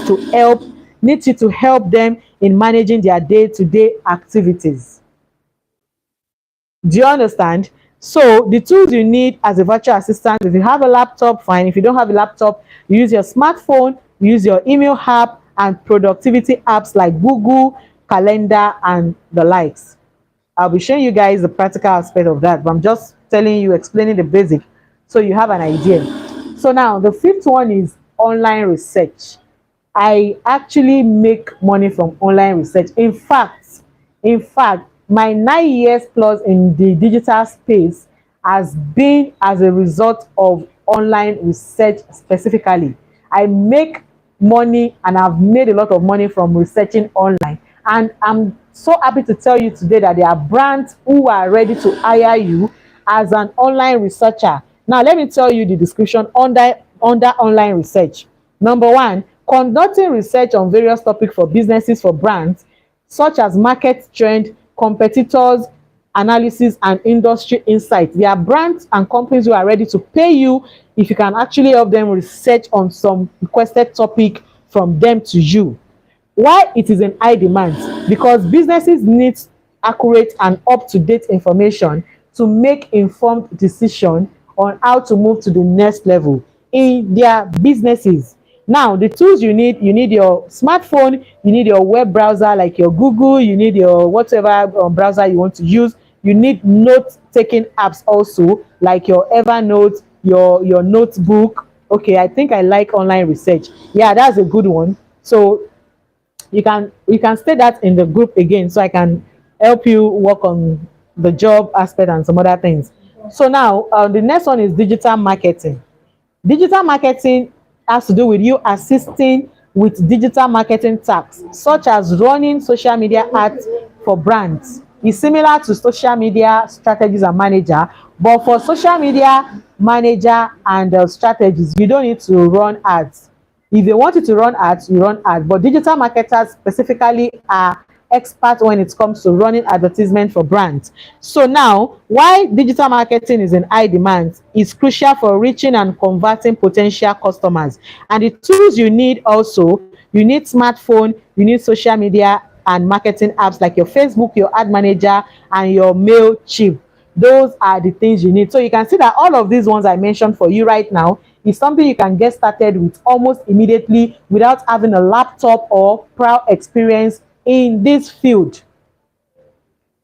you to help them in managing their day-to-day activities. Do you understand? So the tools you need as a virtual assistant, if you have a laptop, fine. If you don't have a laptop, you use your smartphone, you use your email app and productivity apps like Google, Calendar, and the likes. I'll be showing you guys the practical aspect of that, but I'm just telling you, explaining the basic so you have an idea. So now the fifth one is online research. I actually make money from online research. In fact, my 9 years plus in the digital space has been as a result of online research specifically. I make money and I've made a lot of money from researching online. And I'm so happy to tell you today that there are brands who are ready to hire you as an online researcher. Now, let me tell you the description under online research. Number one, conducting research on various topics for businesses for brands, such as market trend, competitors, analysis, and industry insight. There are brands and companies who are ready to pay you if you can actually help them research on some requested topic from them to you. Why it is in high demand? Because businesses need accurate and up-to-date information to make informed decisions on how to move to the next level in their businesses. Now, the tools you need your smartphone, you need your web browser like your Google, you need your whatever browser you want to use. You need note-taking apps also like your Evernote, your notebook. Okay, I think I like online research. Yeah, that's a good one. So you can state that in the group again so I can help you work on the job aspect and some other things. So now the next one is digital marketing. Digital marketing has to do with you assisting with digital marketing tasks such as running social media ads for brands. It's similar to social media strategies and manager, but for social media manager and strategies, you don't need to run ads. If they want you to run ads, you run ads. But digital marketers specifically are experts when it comes to running advertisement for brands. So now, why digital marketing is in high demand is crucial for reaching and converting potential customers. And the tools you need also, you need smartphone, you need social media and marketing apps like your Facebook, your ad manager, and your MailChimp. Those are the things you need. So you can see that all of these ones I mentioned for you right now is something you can get started with almost immediately without having a laptop or prior experience in this field.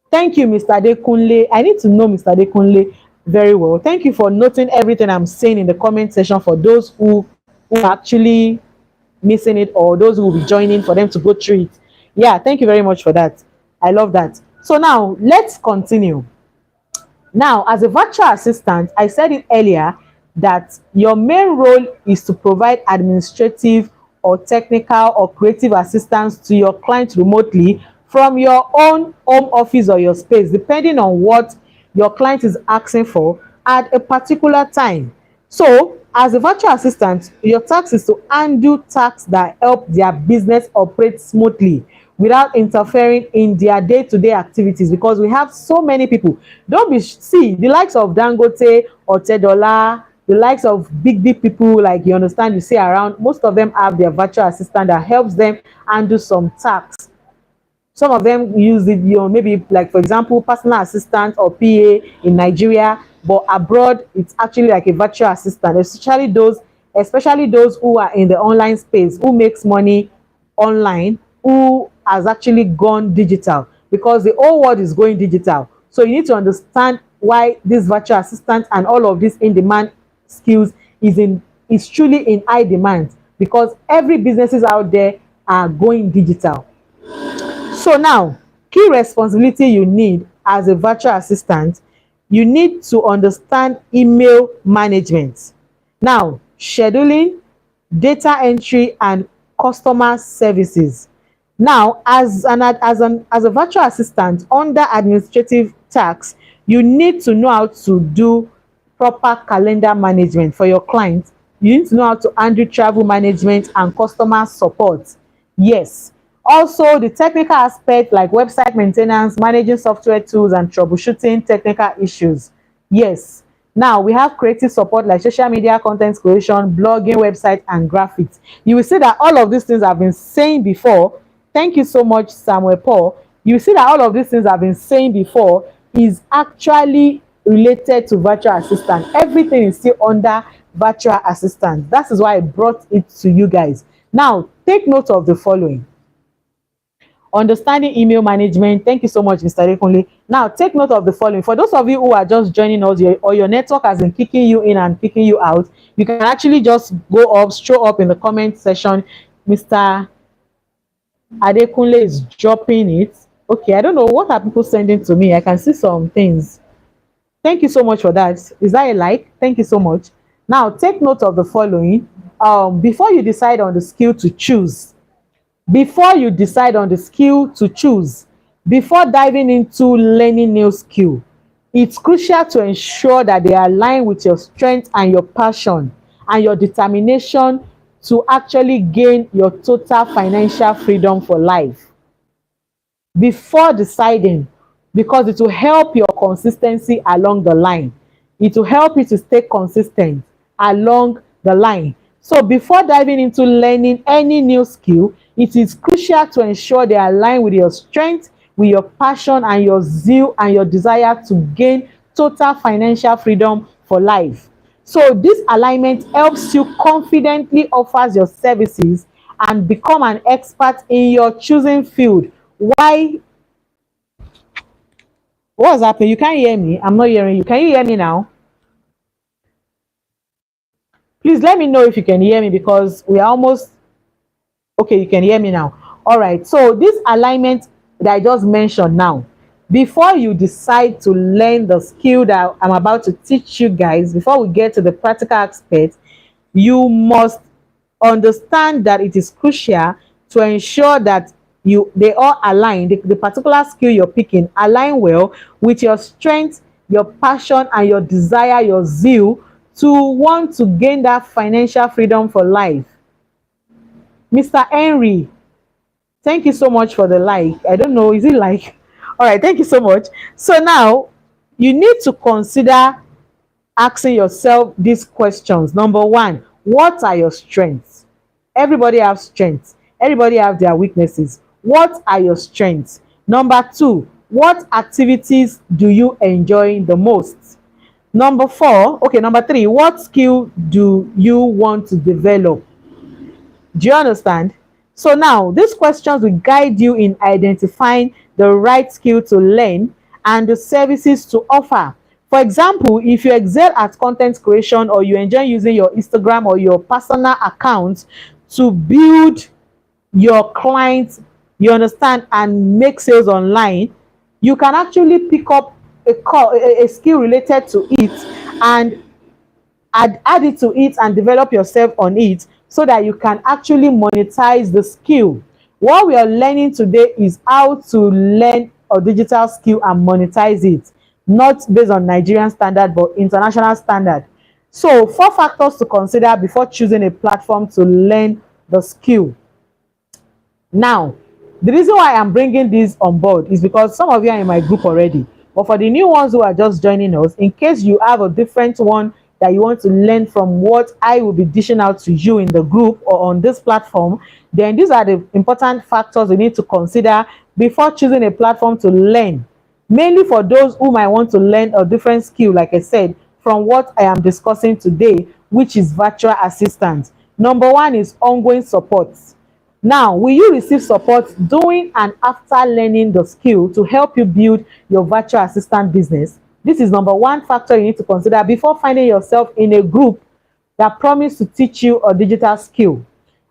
Thank you, Mr. Adekunle. I need to know Mr. Adekunle very well. Thank you for noting everything I'm saying in the comment section for those who are actually missing it or those who will be joining for them to go through it. Yeah, thank you very much for that. I love that. So now let's continue. Now, as a virtual assistant, I said it earlier that your main role is to provide administrative or technical or creative assistance to your client remotely from your own home office or your space, depending on what your client is asking for at a particular time. So, as a virtual assistant, your task is to handle tasks that help their business operate smoothly without interfering in their day-to-day activities, because we have so many people. Don't be see the likes of Dangote or Tedola, the likes of big people, like, you understand, you see around, most of them have their virtual assistant that helps them handle some tasks. Some of them use it, maybe like, for example, personal assistant or PA in Nigeria, but abroad it's actually like a virtual assistant, especially those who are in the online space, who makes money online, who has actually gone digital. because the whole world is going digital. So you need to understand why this virtual assistant and all of these in-demand skills is truly in high demand, because every businesses out there are going digital. So now, key responsibility you need as a virtual assistant, you need to understand email management. Now, scheduling, data entry, and customer services. Now, as a virtual assistant under administrative tasks, you need to know how to do proper calendar management for your clients. You need to know how to handle travel management and customer support. Yes. Also, the technical aspect like website maintenance, managing software tools, and troubleshooting technical issues. Yes. Now, we have creative support like social media content creation, blogging, website, and graphics. You will see that all of these things I've been saying before. Thank you so much, Samuel Paul. You see that all of these things I've been saying before is actually related to virtual assistant. Everything is still under virtual assistant. That is why I brought it to you guys. Now, take note of the following. Understanding email management. Thank you so much, Mr. Rekunle. Now, take note of the following. For those of you who are just joining us, or your network has been kicking you in and kicking you out, you can actually just go up, show up in the comment section. Mr. Adekunle is dropping it. Okay, I don't know. What are people sending to me? I can see some things. Thank you so much for that. Is that a like? Thank you so much. Now, take note of the following. Before you decide on the skill to choose, before diving into learning new skill, it's crucial to ensure that they align with your strength and your passion and your determination to actually gain your total financial freedom for life. Before deciding, because it will help your consistency along the line. It will help you to stay consistent along the line. So before diving into learning any new skill, it is crucial to ensure they align with your strength, with your passion, and your zeal, and your desire to gain total financial freedom for life. So this alignment helps you confidently offer your services and become an expert in your choosing field. Why? What's happening? You can't hear me. I'm not hearing you. Can you hear me now? Please let me know if you can hear me, because we are almost okay. You can hear me now. All right. So this alignment that I just mentioned now, before you decide to learn the skill that I'm about to teach you guys, before we get to the practical aspect, you must understand that it is crucial to ensure that they all align, the particular skill you're picking align well with your strength, your passion, and your desire, your zeal to want to gain that financial freedom for life. Mr. Henry, thank you so much for the like. I don't know, is it like? All right, thank you so much. So now you need to consider asking yourself these questions. Number one, what are your strengths? Everybody has strengths. Everybody have their weaknesses. What are your strengths? Number two, what activities do you enjoy the most? Number three, what skill do you want to develop? Do you understand? So now, these questions will guide you in identifying the right skill to learn and the services to offer. For example, if you excel at content creation, or you enjoy using your Instagram or your personal account to build your clients, you understand, and make sales online, you can actually pick up a skill related to it and add it to it and develop yourself on it, so that you can actually monetize the skill. What we are learning today is how to learn a digital skill and monetize it, not based on Nigerian standard but international standard. So 4 factors to consider before choosing a platform to learn the skill. Now, the reason why I'm bringing this on board is because some of you are in my group already, but for the new ones who are just joining us, in case you have a different one that you want to learn from what I will be dishing out to you in the group or on this platform, then these are the important factors you need to consider before choosing a platform to learn. Mainly for those who might want to learn a different skill, like I said, from what I am discussing today, which is virtual assistance. Number one is ongoing support. Now, will you receive support during and after learning the skill to help you build your virtual assistant business? This is number one factor you need to consider before finding yourself in a group that promise to teach you a digital skill.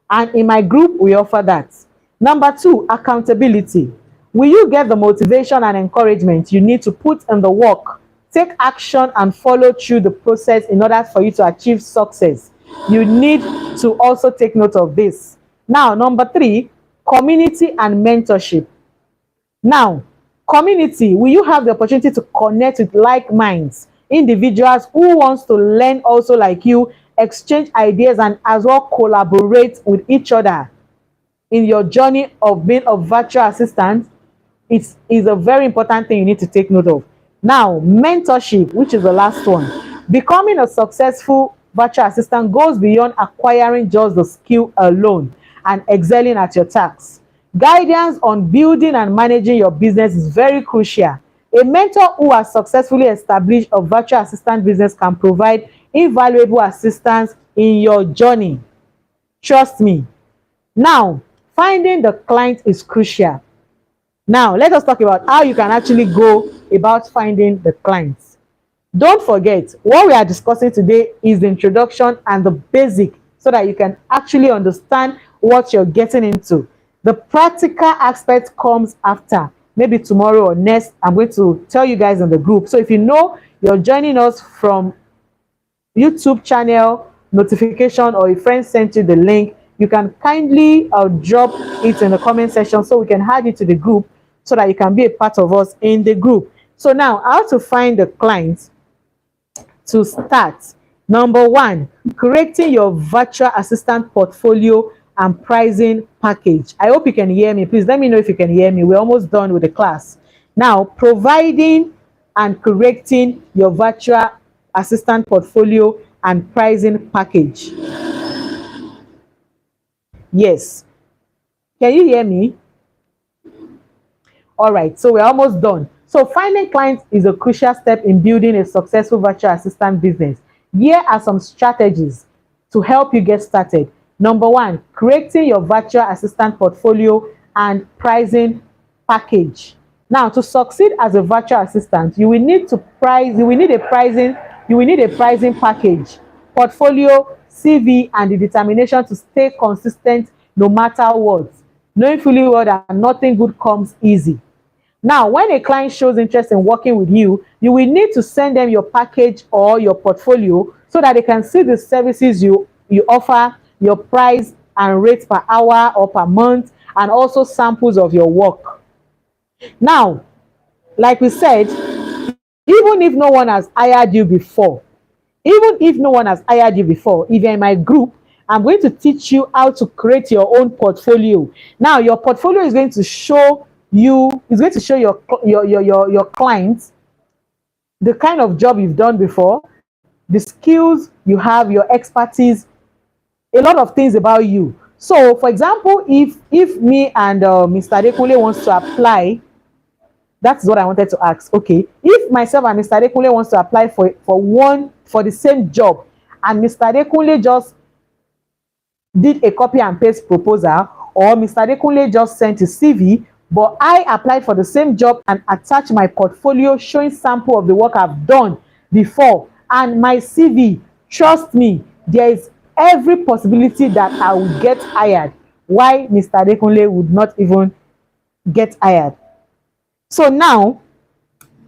And in my group, we offer that. Number two, accountability. Will you get the motivation and encouragement you need to put in the work, take action, and follow through the process in order for you to achieve success? You need to also take note of this. Now, number three, community and mentorship. Now, community, will you have the opportunity to connect with like minds, individuals who wants to learn also like you, exchange ideas, and as well collaborate with each other in your journey of being a virtual assistant? It is a very important thing you need to take note of. Now, mentorship, which is the last one. Becoming a successful virtual assistant goes beyond acquiring just the skill alone and excelling at your tasks. Guidance on building and managing your business is very crucial. A mentor who has successfully established a virtual assistant business can provide invaluable assistance in your journey. Trust me. Now, finding the client is crucial. Now, let us talk about how you can actually go about finding the clients. Don't forget, what we are discussing today is the introduction and the basic so that you can actually understand what you're getting into. The practical aspect comes after. Maybe tomorrow or next, I'm going to tell you guys in the group. So if you know you're joining us from YouTube channel notification or a friend sent you the link, you can kindly drop it in the comment section so we can add you to the group so that you can be a part of us in the group. So now, how to find the clients? To start, number one, creating your virtual assistant portfolio and pricing package. I hope you can hear me. Please let me know if you can hear me. We're almost done with the class. Now, providing and creating your virtual assistant portfolio and pricing package. Yes. Can you hear me? All right, so we're almost done. So finding clients is a crucial step in building a successful virtual assistant business. Here are some strategies to help you get started. Number one, creating your virtual assistant portfolio and pricing package. Now, to succeed as a virtual assistant, you will need a pricing package, portfolio, CV, and the determination to stay consistent no matter what, knowing fully well that nothing good comes easy. Now, when a client shows interest in working with you, you will need to send them your package or your portfolio so that they can see the services you offer, your price and rate per hour or per month, and also samples of your work. Now, like we said, even if no one has hired you before, if you're in my group, I'm going to teach you how to create your own portfolio. Now, your portfolio is going to show your clients the kind of job you've done before, the skills you have, your expertise, a lot of things about you. So, for example, if me and Mr. Adekunle wants to apply, that's what I wanted to ask. Okay, if myself and Mr. Adekunle wants to apply for the same job, and Mr. Adekunle just did a copy and paste proposal, or Mr. Adekunle just sent his CV, but I applied for the same job and attached my portfolio showing sample of the work I've done before and my CV, trust me, there is every possibility that I will get hired. Why Mr. Adekunle would not even get hired? So now,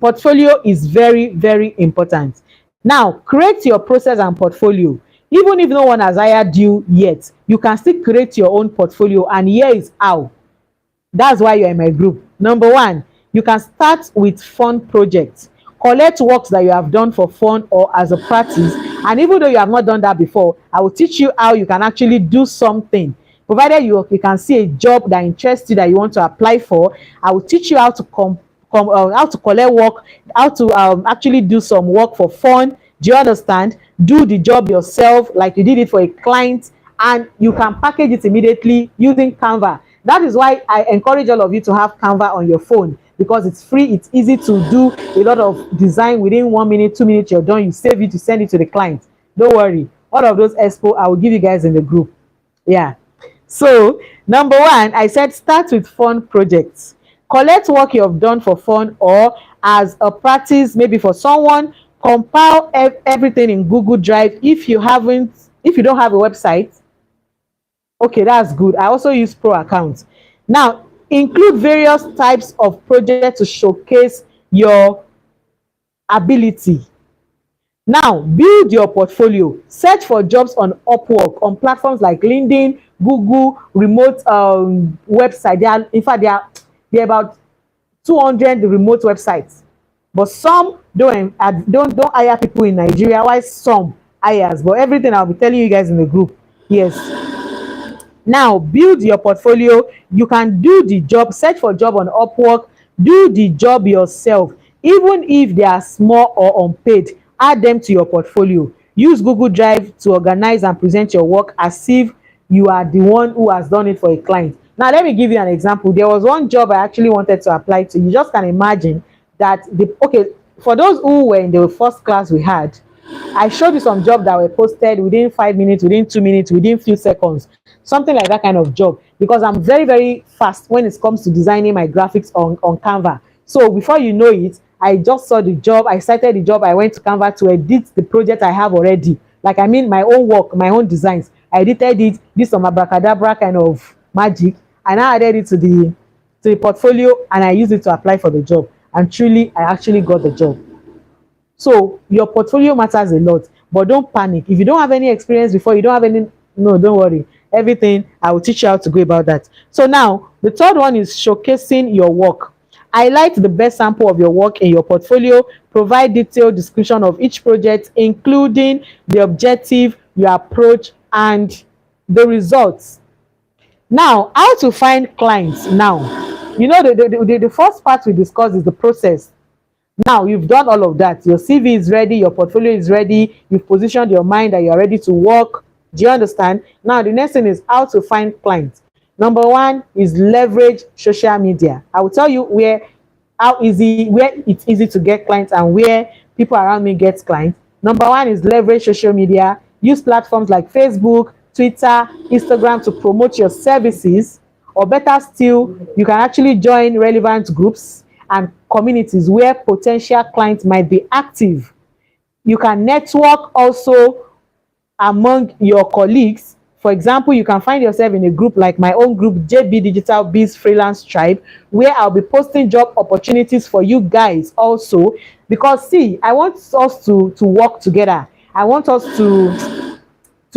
portfolio is very, very important. Now, create your process and portfolio. Even if no one has hired you yet, you can still create your own portfolio, and here is how. That's why you're in my group. Number one, you can start with fun projects. Collect works that you have done for fun or as a practice. And even though you have not done that before, I will teach you how you can actually do something. Provided you can see a job that interests you that you want to apply for, I will teach you how to how to collect work, how to actually do some work for fun. Do you understand? Do the job yourself like you did it for a client, and you can package it immediately using Canva. That is why I encourage all of you to have Canva on your phone, because it's free, it's easy to do a lot of design within 1 minute, 2 minutes, you're done. You save it, you send it to the client. Don't worry. All of those expo, I will give you guys in the group. Yeah. So Number one, I said start with fun projects. Collect work you have done for fun or as a practice, maybe for someone. Compile everything in Google Drive. If you don't have a website, okay, that's good. I also use pro accounts. Now, include various types of projects to showcase your ability. Now, build your portfolio. Search for jobs on Upwork, on platforms like LinkedIn, Google, remote website. In fact, there are about 200 remote websites. But some don't hire people in Nigeria, while some hires. But everything I'll be telling you guys in the group. Yes. Now, build your portfolio. You can do the job, search for job on Upwork, do the job yourself. Even if they are small or unpaid, add them to your portfolio. Use Google Drive to organize and present your work as if you are the one who has done it for a client. Now, let me give you an example. There was one job I actually wanted to apply to. You just can imagine that for those who were in the first class we had, I showed you some jobs that were posted within 5 minutes, within 2 minutes, within few seconds, something like that kind of job. Because I'm very, very fast when it comes to designing my graphics on Canva. So before you know it, I just saw the job, I started the job, I went to Canva to edit the project I have already. Like, I mean, my own work, my own designs. I edited it, did some abracadabra kind of magic, and I added it to the portfolio, and I used it to apply for the job. And truly, I actually got the job. So your portfolio matters a lot, but don't panic. If you don't have any experience before, you don't have any, no, don't worry. Everything, I will teach you how to go about that. So now, the third one is showcasing your work. Highlight the best sample of your work in your portfolio. Provide detailed description of each project, including the objective, your approach, and the results. Now, how to find clients now? You know, the first part we discussed is the process. Now you've done all of that. Your CV is ready, your portfolio is ready, you've positioned your mind that you're ready to work. Do you understand? Now the next thing is how to find clients. Number one is leverage social media. I will tell you where it's easy to get clients and where people around me get clients. Number one is leverage social media. Use platforms like Facebook, Twitter, Instagram to promote your services. Or better still, you can actually join relevant groups and communities where potential clients might be active. You can network also among your colleagues. For example, you can find yourself in a group like my own group, JB Digital Biz Freelance Tribe, where I'll be posting job opportunities for you guys also. Because see, I want us to work together. I want us to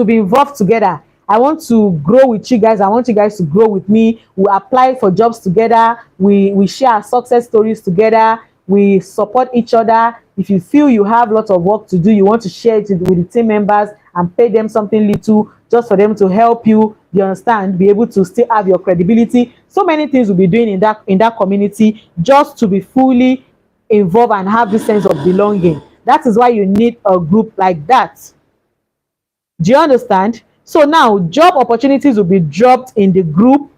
be involved together. I want to grow with you guys. I want you guys to grow with me. We apply for jobs together. We share our success stories together. We support each other. If you feel you have lots of work to do, you want to share it with the team members and pay them something little just for them to help you, you understand, be able to still have your credibility. So many things we'll be doing in that community just to be fully involved and have this sense of belonging. That is why you need a group like that. Do you understand? So now job opportunities will be dropped in the group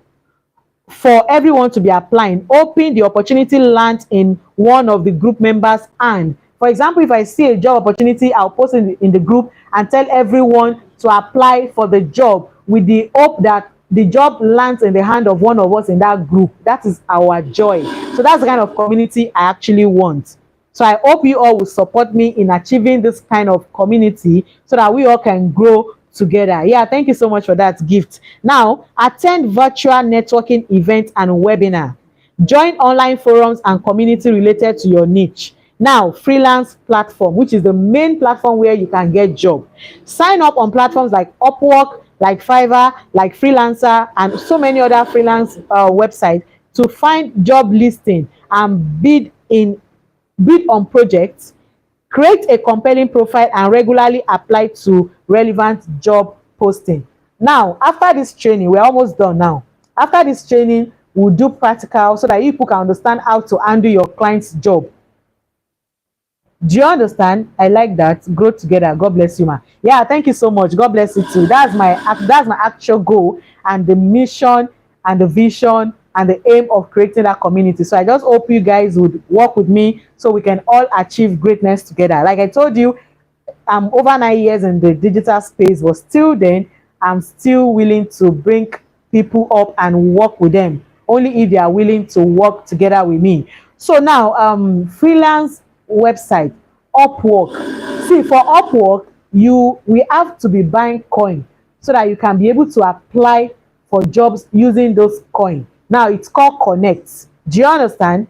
for everyone to be applying. Hoping the opportunity lands in one of the group members' hand. For example, if I see a job opportunity, I'll post in the group and tell everyone to apply for the job with the hope that the job lands in the hand of one of us in that group. That is our joy. So that's the kind of community I actually want. So I hope you all will support me in achieving this kind of community so that we all can grow together. Yeah, thank you so much for that gift. Now, attend virtual networking events and webinar. Join online forums and community related to your niche. Now, freelance platform, which is the main platform where you can get job. Sign up on platforms like Upwork, like Fiverr, like Freelancer, and so many other freelance websites to find job listing and bid on projects. Create a compelling profile and regularly apply to relevant job posting. Now, after this training, we're almost done now. After this training, we'll do practical so that you people can understand how to handle your client's job. Do you understand? I like that. Grow together. God bless you, ma. Yeah, thank you so much. God bless you too. That's my actual goal and the mission and the vision and the aim of creating that community. So I just hope you guys would work with me so we can all achieve greatness together. Like I told you, I'm over 9 years in the digital space, but still then I'm still willing to bring people up and work with them, only if they are willing to work together with me. So now, freelance website, Upwork. See, for Upwork, we have to be buying coin so that you can be able to apply for jobs using those coin. Now it's called Connect. Do you understand?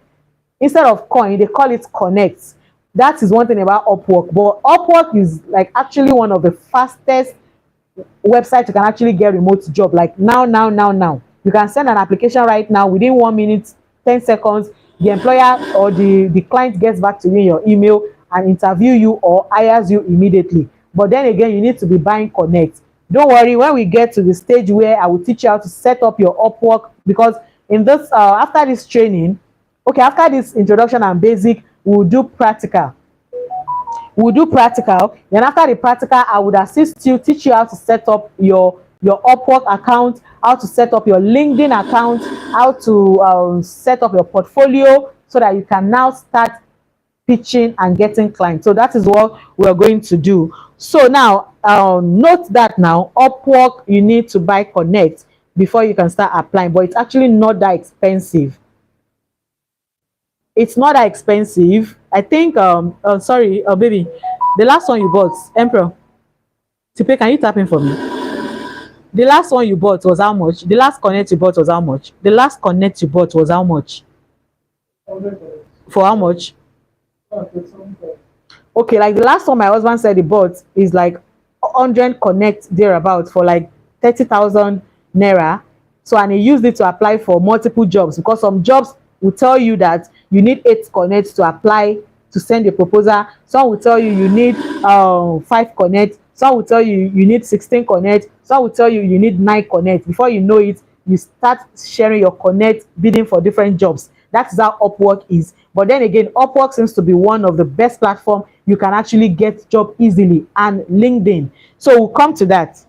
Instead of coin, they call it Connect. That is one thing about Upwork. But Upwork is like actually one of the fastest website you can actually get remote job. Like now you can send an application right now within 1 minute, 10 seconds. The employer or the client gets back to you in your email and interview you or hires you immediately. But then again, you need to be buying Connect. Don't worry, when we get to the stage where I will teach you how to set up your Upwork, because in this after this training, okay, after this introduction and basic, we'll do practical. Then after the practical, I would assist you, teach you how to set up your Upwork account, how to set up your LinkedIn account, how to set up your portfolio so that you can now start pitching and getting clients. So that is what we're going to do. So now, note that now, Upwork, you need to buy Connect before you can start applying, but it's actually not that expensive. It's not that expensive. I think, sorry, baby, the last one you bought, Emperor, Tipe, can you tap in for me? The last one you bought was how much? The last Connect you bought was how much? The last Connect you bought was how much? For how much? Okay, like the last one my husband said he bought is like 100 Connect thereabout for like 30,000 naira. So, and he used it to apply for multiple jobs, because some jobs will tell you that you need 8 Connect to apply to send a proposal. Some will tell you you need 5 Connect. Some will tell you you need 16 Connect. Some will tell you you need 9 Connect. Before you know it, you start sharing your Connect, bidding for different jobs. That is how Upwork is. But then again, Upwork seems to be one of the best platforms you can actually get job easily, and LinkedIn. So we'll come to that.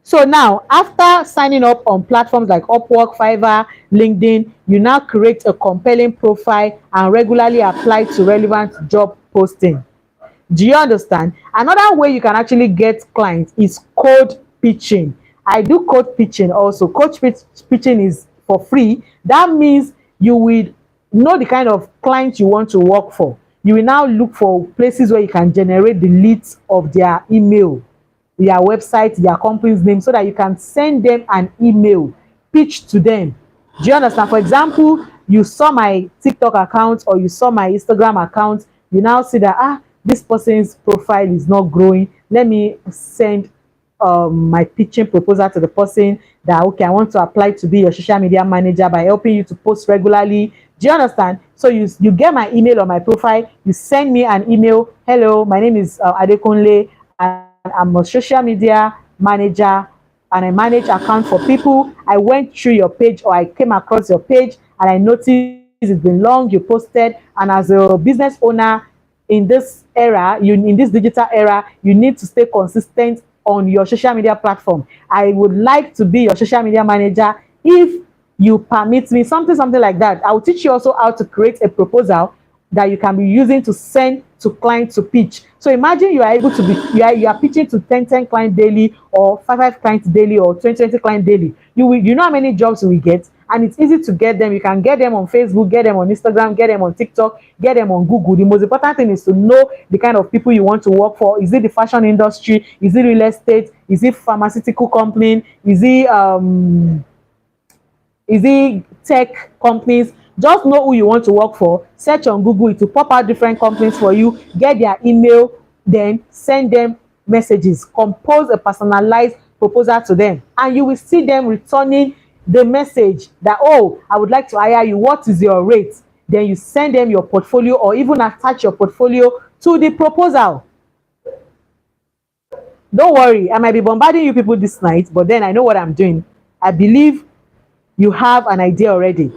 So now, after signing up on platforms like Upwork, Fiverr, LinkedIn, you now create a compelling profile and regularly apply to relevant job posting. Do you understand? Another way you can actually get clients is code pitching. I do code pitching also. Pitching is for free. That means you will know the kind of clients you want to work for. You will now look for places where you can generate the leads of their email, their website, their company's name, so that you can send them an email, pitch to them. Do you understand? For example, you saw my TikTok account or you saw my Instagram account, you now see that this person's profile is not growing. Let me send my pitching proposal to the person that, okay, I want to apply to be your social media manager by helping you to post regularly. Do you understand? So you get my email or my profile, you send me an email. Hello, my name is Adekunle, and I'm a social media manager and I manage accounts for people. I went through your page, or I came across your page and I noticed it's been long you posted, and as a business owner in this era, in this digital era, you need to stay consistent on your social media platform. I would like to be your social media manager if you permit me, something like that. I will teach you also how to create a proposal that you can be using to send to clients to pitch. So imagine you are able to be, you are pitching to 10 clients daily, or 5 clients daily, or 20 clients daily. You know how many jobs you will get, and it's easy to get them. You can get them on Facebook, get them on Instagram, get them on TikTok, get them on Google. The most important thing is to know the kind of people you want to work for. Is it the fashion industry? Is it real estate? Is it pharmaceutical company? Is it tech companies? Just know who you want to work for. Search on Google, it will pop out different companies for you. Get their email, then send them messages. Compose a personalized proposal to them, and you will see them returning the message that, oh, I would like to hire you. What is your rate? Then you send them your portfolio, or even attach your portfolio to the proposal. Don't worry, I might be bombarding you people this night, but then I know what I'm doing. I believe you have an idea already.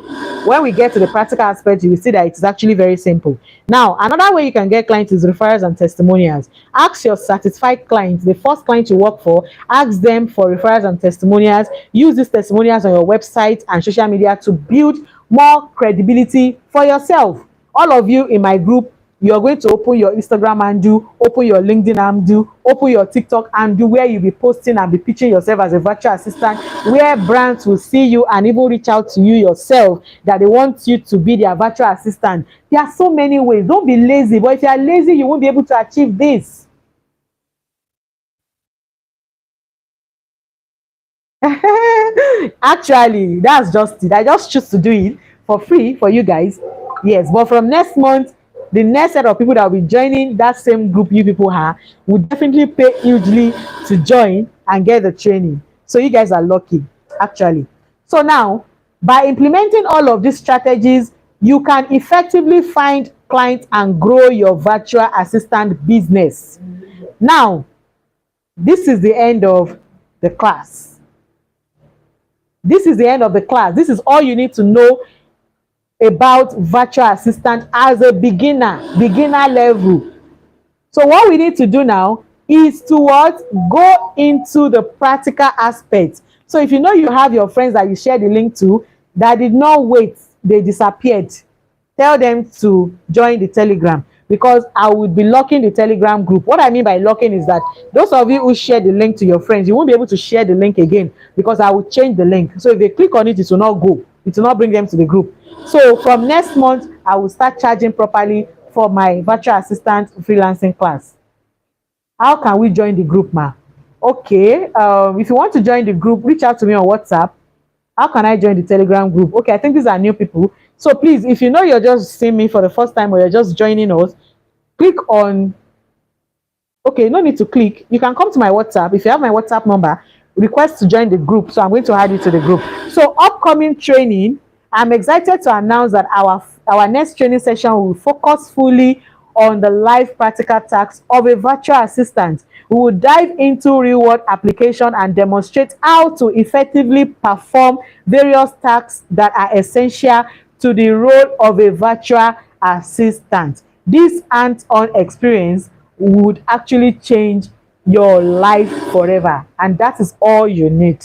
When we get to the practical aspect, you will see that it's actually very simple. Now, another way you can get clients is referrals and testimonials. Ask your satisfied clients, the first client you work for, ask them for referrals and testimonials. Use these testimonials on your website and social media to build more credibility for yourself. All of you in my group, you're going to open your Instagram handle, open your LinkedIn handle, open your TikTok handle, where you'll be posting and be pitching yourself as a virtual assistant, where brands will see you and even reach out to you yourself that they want you to be their virtual assistant. There are so many ways. Don't be lazy, but if you are lazy, you won't be able to achieve this. Actually, that's just it. I just choose to do it for free for you guys. Yes, but from next month, the next set of people that will be joining that same group you people are will definitely pay hugely to join and get the training. So you guys are lucky, actually. So now, by implementing all of these strategies, you can effectively find clients and grow your virtual assistant business. Now, this is the end of the class. This is the end of the class. This is all you need to know about virtual assistant as a beginner level. So what we need to do now is to what? Go into the practical aspect. So if you know you have your friends that you share the link to that did not wait, they disappeared, tell them to join the Telegram, because I would be locking the Telegram group. What I mean by locking is that those of you who share the link to your friends, you won't be able to share the link again, because I will change the link. So if they click on it, it will not go. It will not bring them to the group. So from next month, I will start charging properly for my virtual assistant freelancing class. How can we join the group, ma? Okay, if you want to join the group, reach out to me on WhatsApp. How can I join the Telegram group? Okay, I think these are new people. So please, if you know you're just seeing me for the first time or you're just joining us, click on, okay, no need to click. You can come to my WhatsApp. If you have my WhatsApp number, request to join the group. So I'm going to add you to the group. So upcoming training, I'm excited to announce that our next training session will focus fully on the live practical tasks of a virtual assistant. We will dive into real world application and demonstrate how to effectively perform various tasks that are essential to the role of a virtual assistant. This hands-on experience would actually change your life forever, and that is all you need.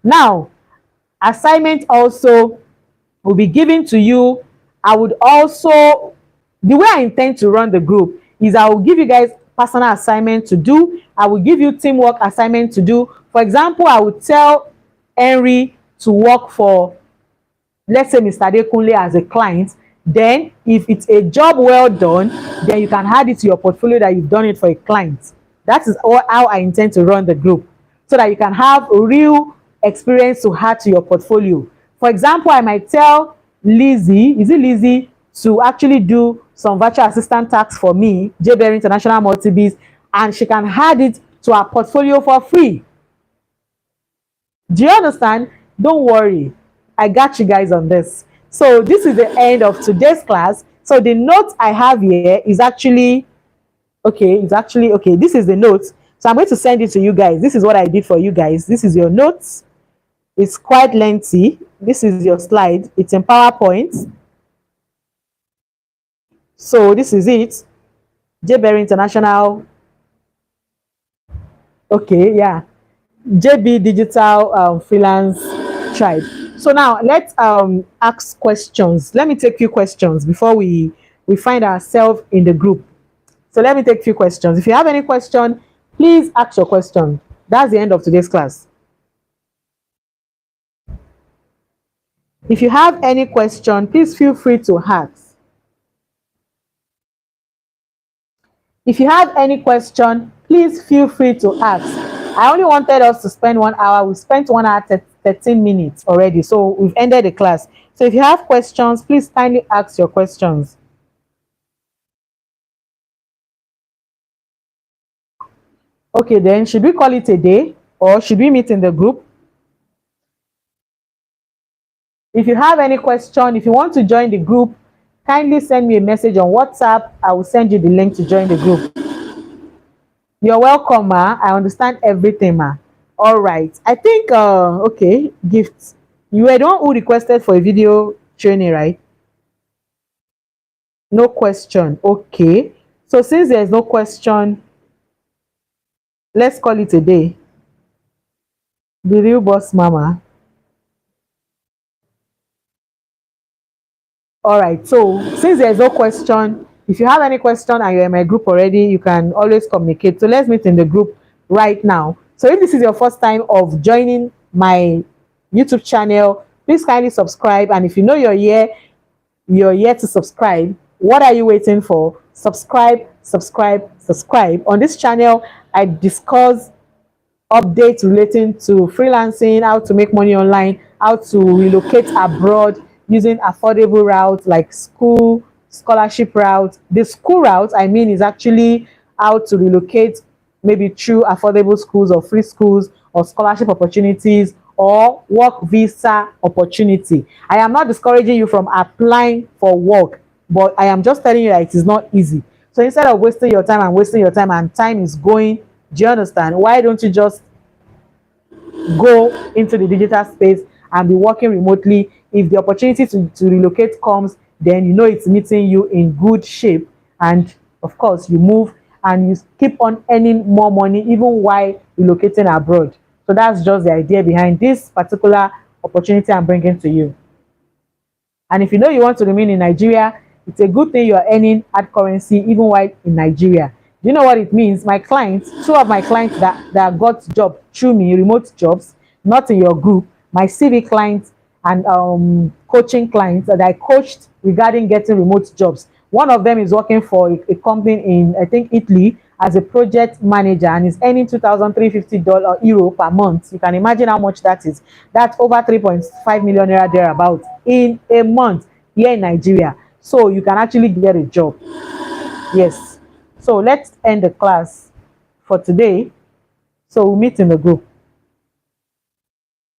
Now, assignment also will be given to you. I would also, the way I intend to run the group is I will give you guys personal assignment to do. I will give you teamwork assignment to do. For example, I would tell Henry to work for, let's say, Mr. Adekunle as a client. Then if it's a job well done, then you can add it to your portfolio that you've done it for a client. That is how I intend to run the group, so that you can have real experience to add to your portfolio. For example, I might tell Lizzie, is it Lizzie, to actually do some virtual assistant tasks for me, JBR International Multibiz, and she can add it to her portfolio for free. Do you understand? Don't worry, I got you guys on this. So this is the end of today's class. So the note I have here is actually, okay, it's actually, okay, this is the note. So I'm going to send it to you guys. This is what I did for you guys. This is your notes. It's quite lengthy. This is your slide. It's in PowerPoint. So this is it. JBerry International. Okay, yeah. JB Digital Freelance Tribe. So now let's ask questions. Let me take a few questions before we find ourselves in the group. So let me take a few questions. If you have any question, please ask your question. That's the end of today's class. If you have any question, please feel free to ask. If you have any question, please feel free to ask. I only wanted us to spend 1 hour. We spent 1 hour 13 minutes already, so we've ended the class. So if you have questions, please kindly ask your questions. Okay, then should we call it a day, or should we meet in the group? If you have any question, if you want to join the group, kindly send me a message on WhatsApp. I will send you the link to join the group. You're welcome, ma. I understand everything, ma. All right. I think, okay, gifts. You were the one who requested for a video training, right? No question. Okay. So since there's no question, let's call it a day. The real boss mama. All right. So since there's no question, if you have any question and you're in my group already, you can always communicate. So let's meet in the group right now. So if this is your first time of joining my YouTube channel, please kindly subscribe. And if you know you're here to subscribe. What are you waiting for? Subscribe, subscribe, subscribe. On this channel, I discuss updates relating to freelancing, how to make money online, how to relocate abroad using affordable routes like school, scholarship routes. The school route, I mean, is actually how to relocate maybe through affordable schools or free schools or scholarship opportunities or work visa opportunity. I am not discouraging you from applying for work, but I am just telling you that it is not easy. So instead of wasting your time and wasting your time and time is going, do you understand? Why don't you just go into the digital space and be working remotely? If the opportunity to relocate comes, then you know it's meeting you in good shape. And of course, you move and you keep on earning more money even while relocating abroad. So that's just the idea behind this particular opportunity I'm bringing to you. And if you know you want to remain in Nigeria, it's a good thing you're earning hard currency even while in Nigeria. Do you know what it means? My clients, two of my clients that got job through me, remote jobs, not in your group, my CV clients and coaching clients that I coached regarding getting remote jobs. One of them is working for a company in, I think, Italy as a project manager and is earning $2,350 euro per month. You can imagine how much that is. That's over 3.5 million naira thereabouts in a month here in Nigeria. So you can actually get a job. Yes. So let's end the class for today. So we'll meet in the group.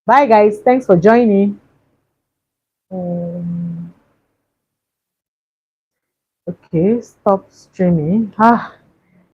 Bye, guys. Thanks for joining. Okay, stop streaming.